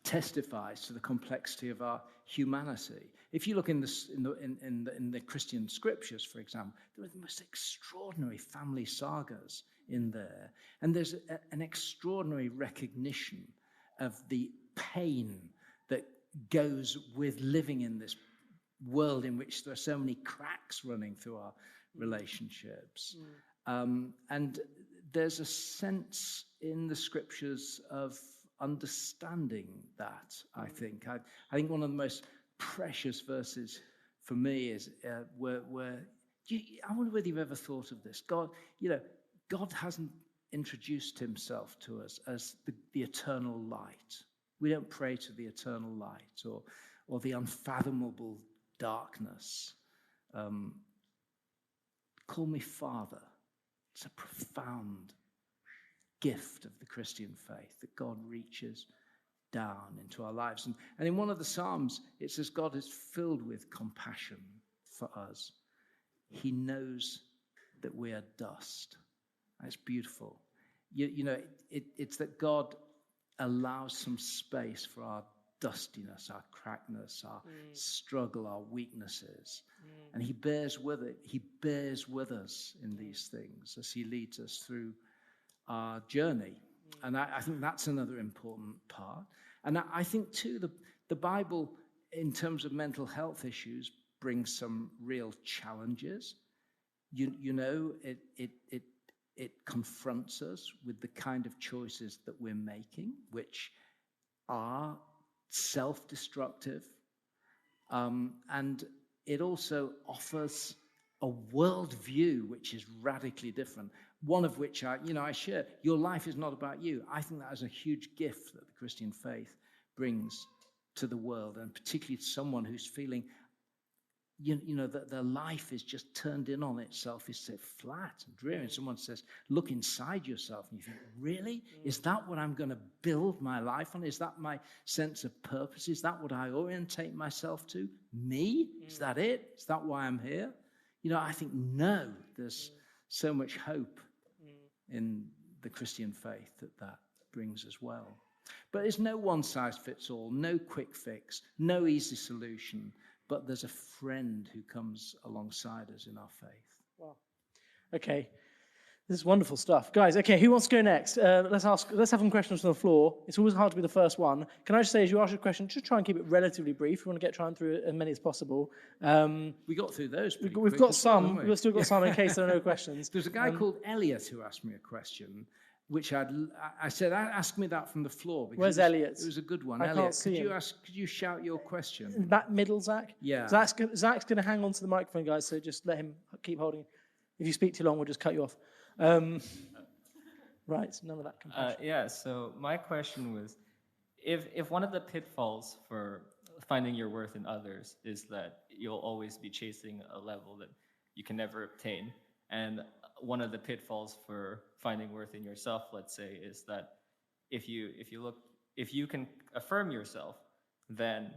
testifies to the complexity of our humanity. If you look in the Christian scriptures, for example, there are the most extraordinary family sagas in there, and there's an extraordinary recognition of the pain that goes with living in this world in which there are so many cracks running through our relationships. And there's a sense in the scriptures of understanding that, I think. I think one of the most precious verses for me is where I wonder whether you've ever thought of this. God hasn't introduced himself to us as the eternal light. We don't pray to the eternal light or the unfathomable darkness. Call me Father. It's a profound gift of the Christian faith, that God reaches down into our lives. And in one of the Psalms, it says God is filled with compassion for us. He knows that we are dust. It's beautiful. It's that God allows some space for our dustiness, our crackness, our struggle, our weaknesses. And he bears with it. He bears with us in these things as he leads us through our journey. And I think that's another important part. And I think, too, the Bible, in terms of mental health issues, brings some real challenges. It confronts us with the kind of choices that we're making, which are self-destructive. And it also offers a worldview which is radically different. One of which I share. Your life is not about you. I think that is a huge gift that the Christian faith brings to the world, and particularly to someone who's feeling, that their life is just turned in on itself, is so flat and dreary. And someone says, look inside yourself, and you think, really? Is that what I'm going to build my life on? Is that my sense of purpose? Is that what I orientate myself to? Me? Is that it? Is that why I'm here? I think, no, there's so much hope in the Christian faith that brings as well. But there's no one-size-fits-all, no quick fix, no easy solution, but there's a friend who comes alongside us in our faith. Wow. Okay. This is wonderful stuff. Guys, okay, who wants to go next? Let's have some questions from the floor. It's always hard to be the first one. Can I just say, as you ask your question, just try and keep it relatively brief. We want to try and through as many as possible. We got through those. We've got some. We've still got some in case there are no questions. There's a guy called Elliot who asked me a question, which I said, ask me that from the floor. Where's Elliot? It was a good one. I Elliot, can't see him. Could you shout your question? In that middle, Zach? Yeah. Zach's going to hang on to the microphone, guys, so just let him keep holding. If you speak too long, we'll just cut you off. Right, none of that compassion. So my question was, if one of the pitfalls for finding your worth in others is that you'll always be chasing a level that you can never obtain, and one of the pitfalls for finding worth in yourself, let's say, is that if you can affirm yourself, then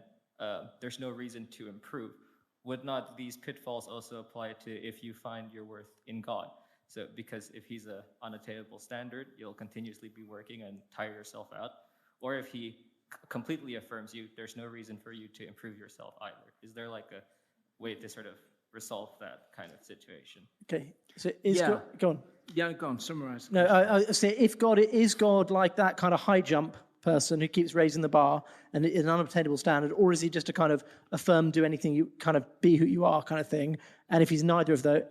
there's no reason to improve. Would not these pitfalls also apply to if you find your worth in God? So because if he's a unattainable standard, you'll continuously be working and tire yourself out. Or if he completely affirms you, there's no reason for you to improve yourself either. Is there like a way to sort of resolve that kind of situation? Okay, so go on. Yeah, go on, summarize. No, I say is God like that kind of high jump person who keeps raising the bar and is an unobtainable standard, or is he just a kind of affirm, do anything, you kind of be who you are kind of thing? And if he's neither of those,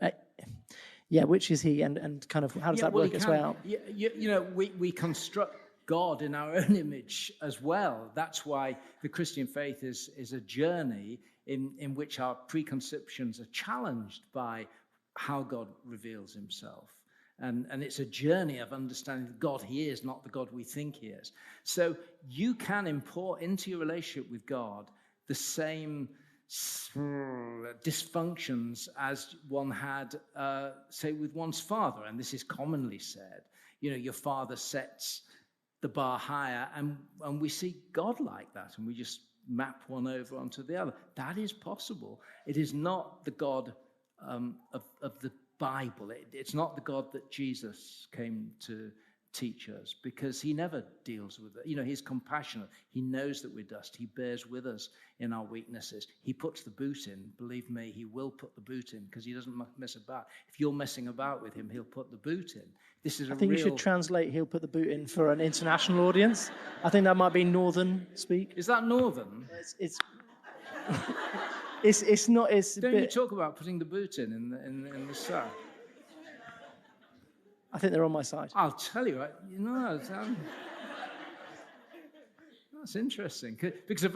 which is he, and kind of how does that work its way out? We construct God in our own image as well. That's why the Christian faith is a journey in which our preconceptions are challenged by how God reveals himself. And it's a journey of understanding the God he is, not the God we think he is. So you can import into your relationship with God the same dysfunctions as one had, say, with one's father. And this is commonly said. Your father sets the bar higher, and we see God like that, and we just map one over onto the other. That is possible. It is not the God of the Bible. It's not the God that Jesus came to teach us, because he never deals with it. He's compassionate. He knows that we're dust. He bears with us in our weaknesses. He puts the boot in. Believe me, he will put the boot in, because he doesn't mess about. If you're messing about with him, he'll put the boot in. I think you should translate he'll put the boot in for an international audience. I think that might be northern speak. Is that northern? It's not. Don't you talk about putting the boot in the south? I think they're on my side. I'll tell you, that's interesting, because a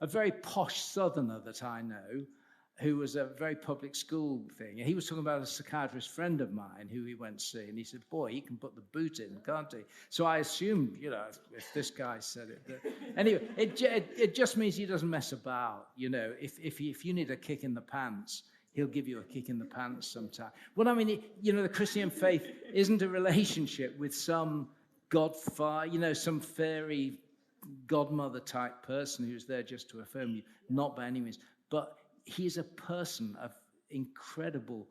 very posh southerner that I know, who was a very public school thing, he was talking about a psychiatrist friend of mine who he went to see, and he said, boy, he can put the boot in, can't he? So I assumed, if this guy said it. But anyway, it just means he doesn't mess about. If you need a kick in the pants, he'll give you a kick in the pants sometime. Well, I mean, the Christian faith isn't a relationship with some godfather, some fairy godmother type person who's there just to affirm you. Not by any means. But he's a person of incredible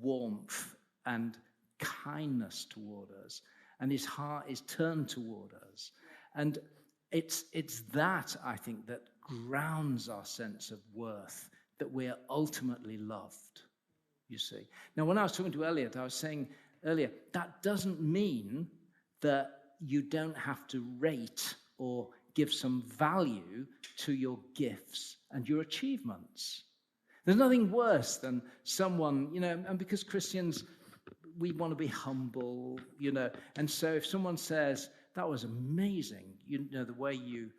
warmth and kindness toward us, and his heart is turned toward us. And it's that, I think, that grounds our sense of worth, that we're ultimately loved, you see. Now, when I was talking to Elliot, I was saying earlier, that doesn't mean that you don't have to rate or give some value to your gifts and your achievements. There's nothing worse than someone, and because Christians, we want to be humble, and so if someone says, that was amazing, the way you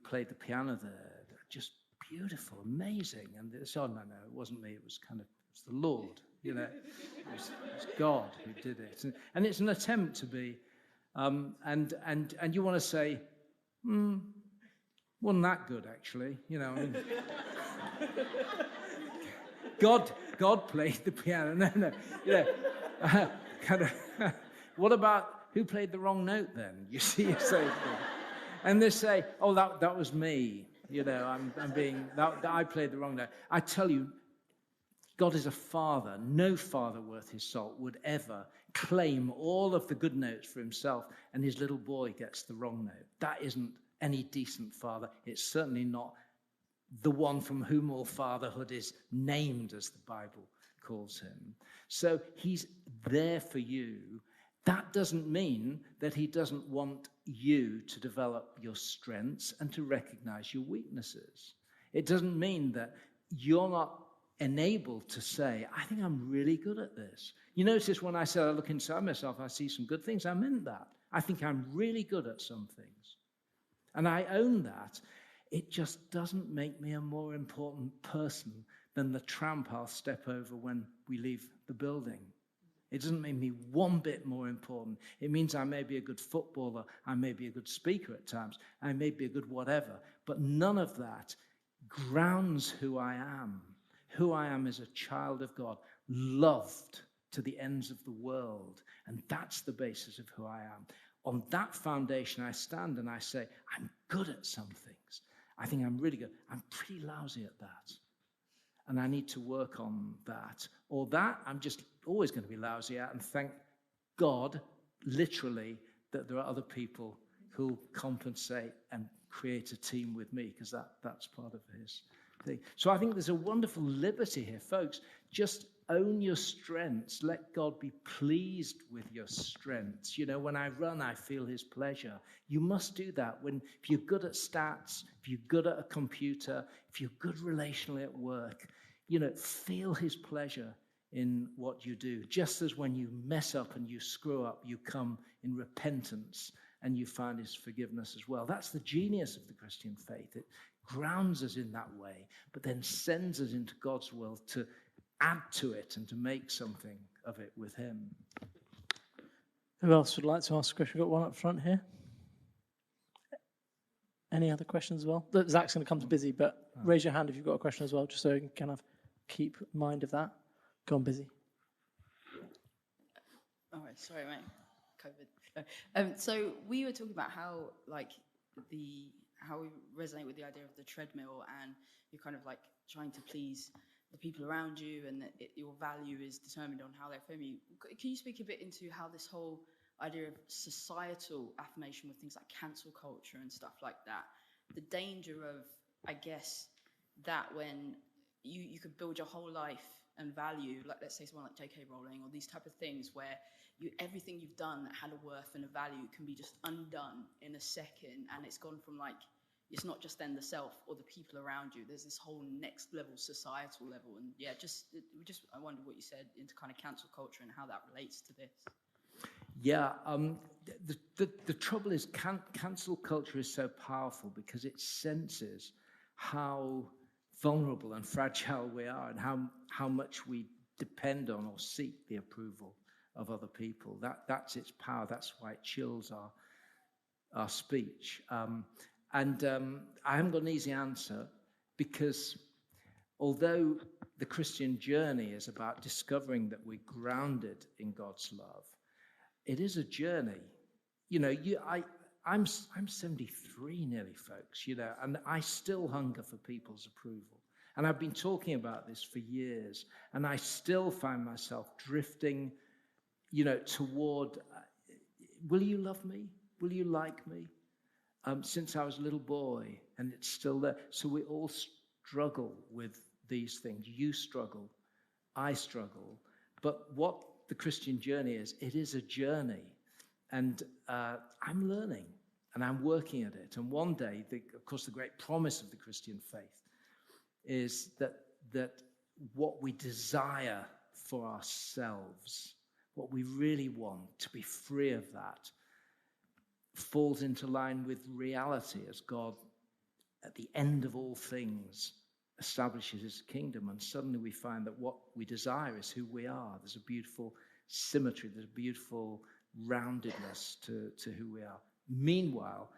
played the piano there, just beautiful, amazing, and they say, oh, no, it wasn't me, it was the Lord, it was God who did it, and it's an attempt to be, and you want to say, wasn't that good, actually, God played the piano. No. What about who played the wrong note then? You see, you say, and they say, oh, that was me. I played the wrong note. I tell you, God is a father. No father worth his salt would ever claim all of the good notes for himself, and his little boy gets the wrong note. That isn't any decent father. It's certainly not the one from whom all fatherhood is named, as the Bible calls him. So he's there for you. That doesn't mean that he doesn't want you to develop your strengths and to recognize your weaknesses. It doesn't mean that you're not enabled to say, I think I'm really good at this. You notice when I said I look inside myself, I see some good things. I meant that. I think I'm really good at some things. And I own that. It just doesn't make me a more important person than the tramp I'll step over when we leave the building. It doesn't make me one bit more important. It means I may be a good footballer, I may be a good speaker at times, I may be a good whatever, but none of that grounds who I am. Who I am as a child of God, loved to the ends of the world. And that's the basis of who I am. On that foundation, I stand and I say, I'm good at some things. I think I'm really good. I'm pretty lousy at that. And I need to work on that. Or that I'm just always going to be lousy at. And thank God, literally, that there are other people who'll compensate and create a team with me, because that's part of his thing. So I think there's a wonderful liberty here, folks. Just own your strengths. Let God be pleased with your strengths. When I run, I feel his pleasure. You must do that. If you're good at stats, if you're good at a computer, if you're good relationally at work, feel his pleasure in what you do. Just as when you mess up and you screw up, you come in repentance and you find his forgiveness as well. That's the genius of the Christian faith. It grounds us in that way, but then sends us into God's will to add to it and to make something of it with him. Who else would like to ask a question? We've got one up front here. Any other questions as well? Zach's going to come to Busy, but raise your hand if you've got a question as well, just so you can kind of keep mind of that. Go on, Busy. All right, sorry, mate. COVID. So we were talking about how we resonate with the idea of the treadmill, and you're kind of trying to please the people around you, and that your value is determined on how they affirm you. Can you speak a bit into how this whole idea of societal affirmation with things like cancel culture and stuff like that, the danger of, I guess, that when you could build your whole life and value, let's say someone like J.K. Rowling or these type of things where everything you've done that had a worth and a value can be just undone in a second, and it's gone from it's not just then the self or the people around you. There's this whole next level, societal level, and I wonder what you said into kind of cancel culture and how that relates to this. Yeah, the trouble is cancel culture is so powerful because it senses how vulnerable and fragile we are, and how much we depend on or seek the approval of other people. That's its power. That's why it chills our speech. I haven't got an easy answer, because although the Christian journey is about discovering that we're grounded in God's love, it is a journey. I'm 73 nearly, folks, and I still hunger for people's approval. And I've been talking about this for years, and I still find myself drifting, toward, will you love me? Will you like me? Since I was a little boy, and it's still there. So we all struggle with these things. You struggle, I struggle. But what the Christian journey is, it is a journey. And I'm learning, and I'm working at it. And one day, of course, the great promise of the Christian faith is that what we desire for ourselves, what we really want, to be free of that, falls into line with reality as God, at the end of all things, establishes his kingdom. And suddenly we find that what we desire is who we are. There's a beautiful symmetry, there's a beautiful roundedness to who we are. Meanwhile,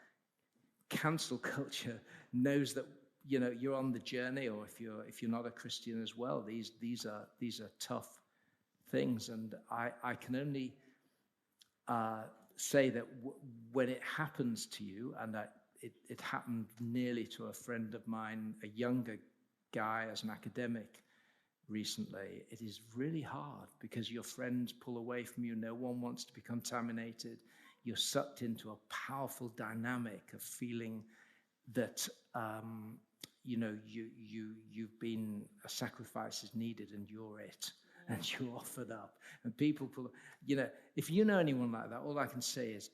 cancel culture knows that you're on the journey, or if you're not a Christian as well, these are tough things. And I can only say that when it happens to you, and that it happened nearly to a friend of mine, a younger guy as an academic recently, it is really hard because your friends pull away from you. No one wants to be contaminated. You're sucked into a powerful dynamic of feeling that you've been, a sacrifice is needed, and you're it, and you're offered up. And people pull, if you know anyone like that, all I can say is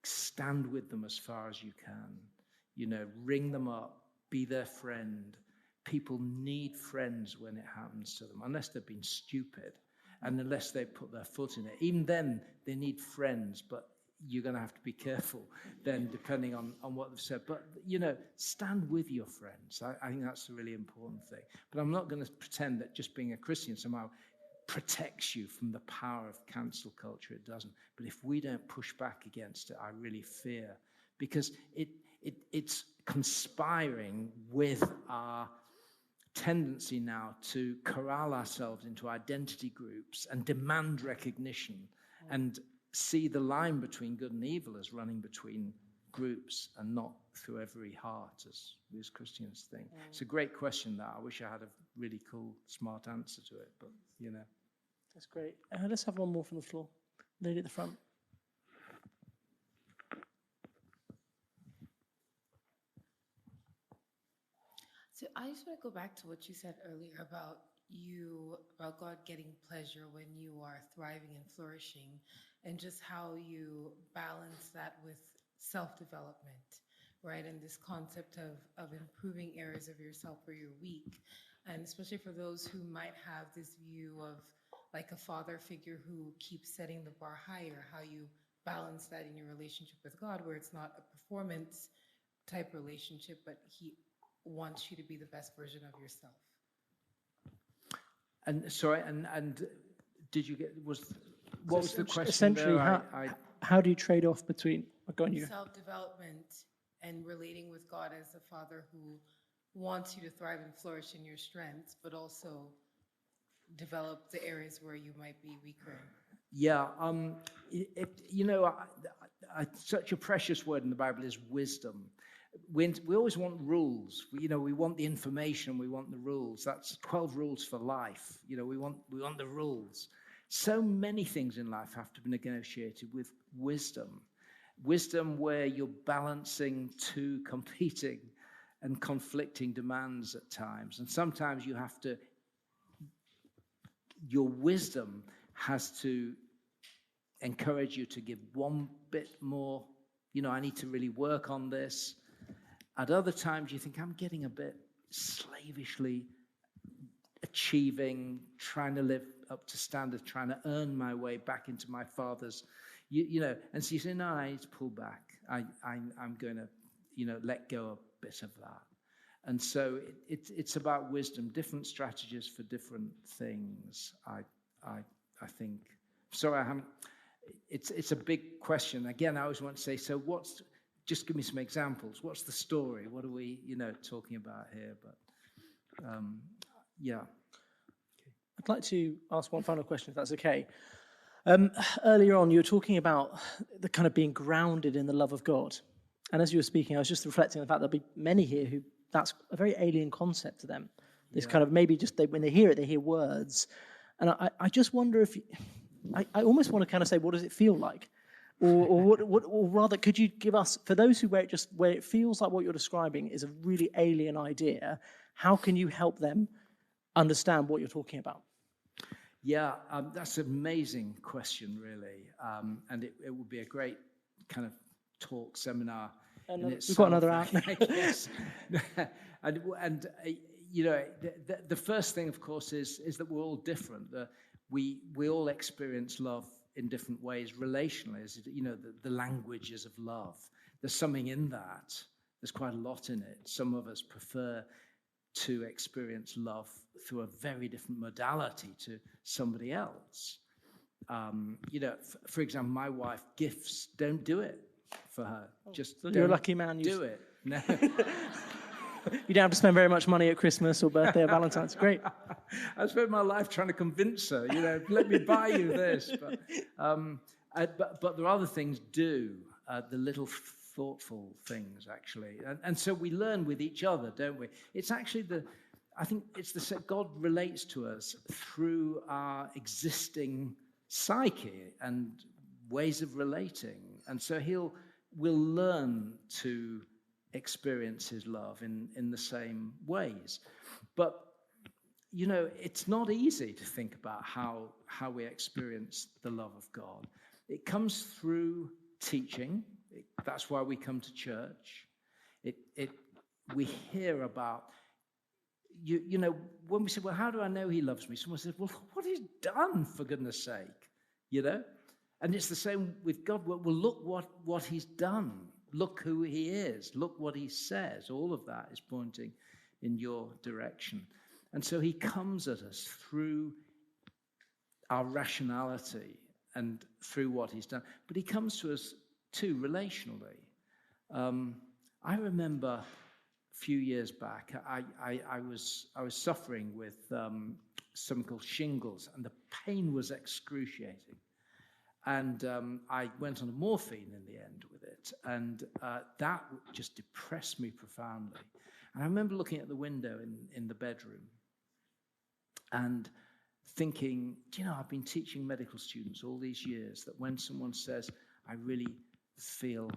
stand with them as far as you can. Ring them up, be their friend. People need friends when it happens to them, unless they've been stupid and unless they put their foot in it. Even then, they need friends, but you're going to have to be careful then, depending on what they've said. But, stand with your friends. I think that's a really important thing. But I'm not going to pretend that just being a Christian somehow protects you from the power of cancel culture. It doesn't. But if we don't push back against it, I really fear, because it's conspiring with our tendency now to corral ourselves into identity groups and demand recognition and see the line between good and evil as running between groups and not through every heart, as we as Christians think. It's a great question that I wish I had a really cool, smart answer to it, but That's great. Let's have one more from the floor. Lady at the front. So I just want to go back to what you said earlier about God getting pleasure when you are thriving and flourishing, and just how you balance that with self-development, right? And this concept of improving areas of yourself where you're weak. And especially for those who might have this view of like a father figure who keeps setting the bar higher, how you balance that in your relationship with God, where it's not a performance type relationship, but he wants you to be the best version of yourself. And sorry, and did you get, what was the question? Essentially, how do you trade off between self-development and relating with God as a father who wants you to thrive and flourish in your strengths, but also develop the areas where you might be weaker? Yeah, such a precious word in the Bible is wisdom. We always want rules. We want the information. We want the rules. That's 12 rules for life. We want the rules. So many things in life have to be negotiated with wisdom. Wisdom where you're balancing two competing and conflicting demands at times. And sometimes your wisdom has to encourage you to give one bit more. I need to really work on this. At other times, you think, I'm getting a bit slavishly achieving, trying to live up to standards, trying to earn my way back into my father's, and so you say, no, I need to pull back. I'm going to, let go a bit of that. And so it's about wisdom, different strategies for different things, I think. Sorry, it's a big question. Again, I always want to say, so just give me some examples. What's the story? What are we, talking about here? But, yeah. Okay. I'd like to ask one final question, if that's okay. Earlier on, you were talking about the kind of being grounded in the love of God. And as you were speaking, I was just reflecting on the fact there'll be many here who that's a very alien concept to them. This kind of maybe just when they hear it, they hear words. And I just wonder if, I almost want to kind of say, what does it feel like? Or rather, could you give us, for those where it feels like what you're describing is a really alien idea, how can you help them understand what you're talking about? Yeah, that's an amazing question, really. And it would be a great kind of talk, seminar. We've got another hour. Yes. and you know, the first thing, of course, is that we're all different. We all experience love in different ways relationally, as you know, the languages of love. There's something in that. There's quite a lot in it. Some of us prefer to experience love through a very different modality to somebody else. You know, for example, my wife, gifts don't do it for her. Just you're a lucky man. Do it. No. You don't have to spend very much money at Christmas or birthday or Valentine's. Great. I spent my life trying to convince her, you know, let me buy you this. But there are other things do, the little thoughtful things, actually. And so we learn with each other, don't we? It's actually I think it's God relates to us through our existing psyche and ways of relating. And so we'll learn to experience his love in the same ways. But, you know, it's not easy to think about how we experience the love of God. It comes through teaching. That's why we come to church. We hear about, you know, when we say, well, how do I know he loves me? Someone says, well, what he's done, for goodness sake, you know? And it's the same with God. Well, look what he's done. Look who he is. Look what he says. All of that is pointing in your direction. And so he comes at us through our rationality and through what he's done. But he comes to us, too, relationally. I remember a few years back, I was suffering with something called shingles, and the pain was excruciating. And I went on a morphine in the end with it. And that just depressed me profoundly. And I remember looking at the window in the bedroom and thinking, do you know, I've been teaching medical students all these years that when someone says, I really feel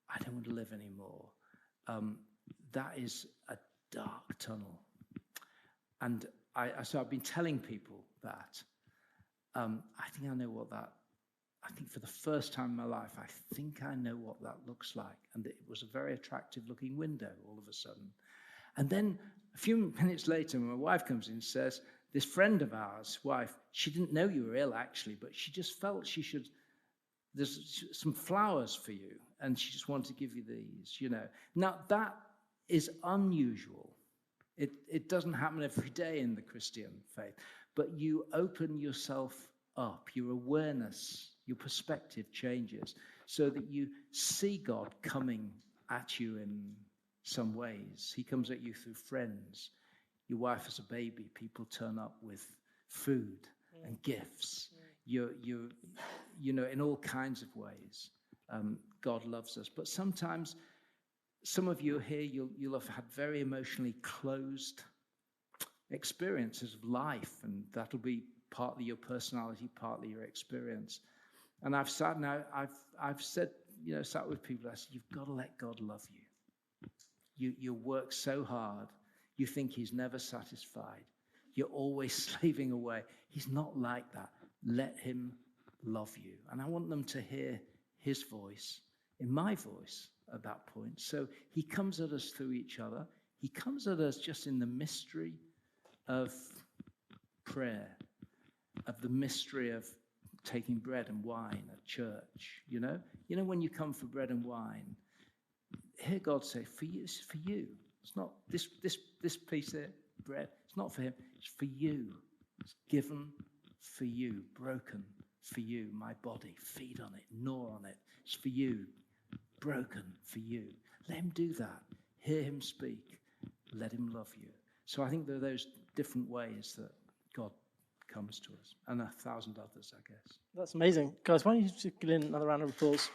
I don't want to live anymore, that is a dark tunnel. And so I've been telling people that. I think I know what that, I think for the first time in my life, I think I know what that looks like. And it was a very attractive looking window all of a sudden. And then a few minutes later, my wife comes in and says, this friend of ours, wife, she didn't know you were ill actually, but she just felt there's some flowers for you. And she just wanted to give you these, you know. Now that is unusual. It doesn't happen every day in the Christian faith, but you open yourself up, your awareness, your perspective changes so that you see God coming at you in some ways. He comes at you through friends. Your wife has a baby, people turn up with food and gifts. You know, in all kinds of ways, God loves us. But sometimes, some of you here, you'll have had very emotionally closed experiences of life, and that'll be partly your personality, partly your experience. And I've said, you know, sat with people, I said, you've got to let God love you. You work so hard. You think he's never satisfied. You're always slaving away. He's not like that. Let him love you. And I want them to hear his voice in my voice at that point. So he comes at us through each other. He comes at us just in the mystery of prayer, of the mystery of taking bread and wine at church, you know? You know, when you come for bread and wine, hear God say, for you, it's for you. It's not this piece of bread. It's not for him. It's for you. It's given for you, broken for you, my body. Feed on it, gnaw on it. It's for you, broken for you. Let him do that. Hear him speak. Let him love you. So I think there are those different ways that God comes to us, and 1,000 others, I guess. That's amazing. Guys, why don't you give Glynn another round of applause?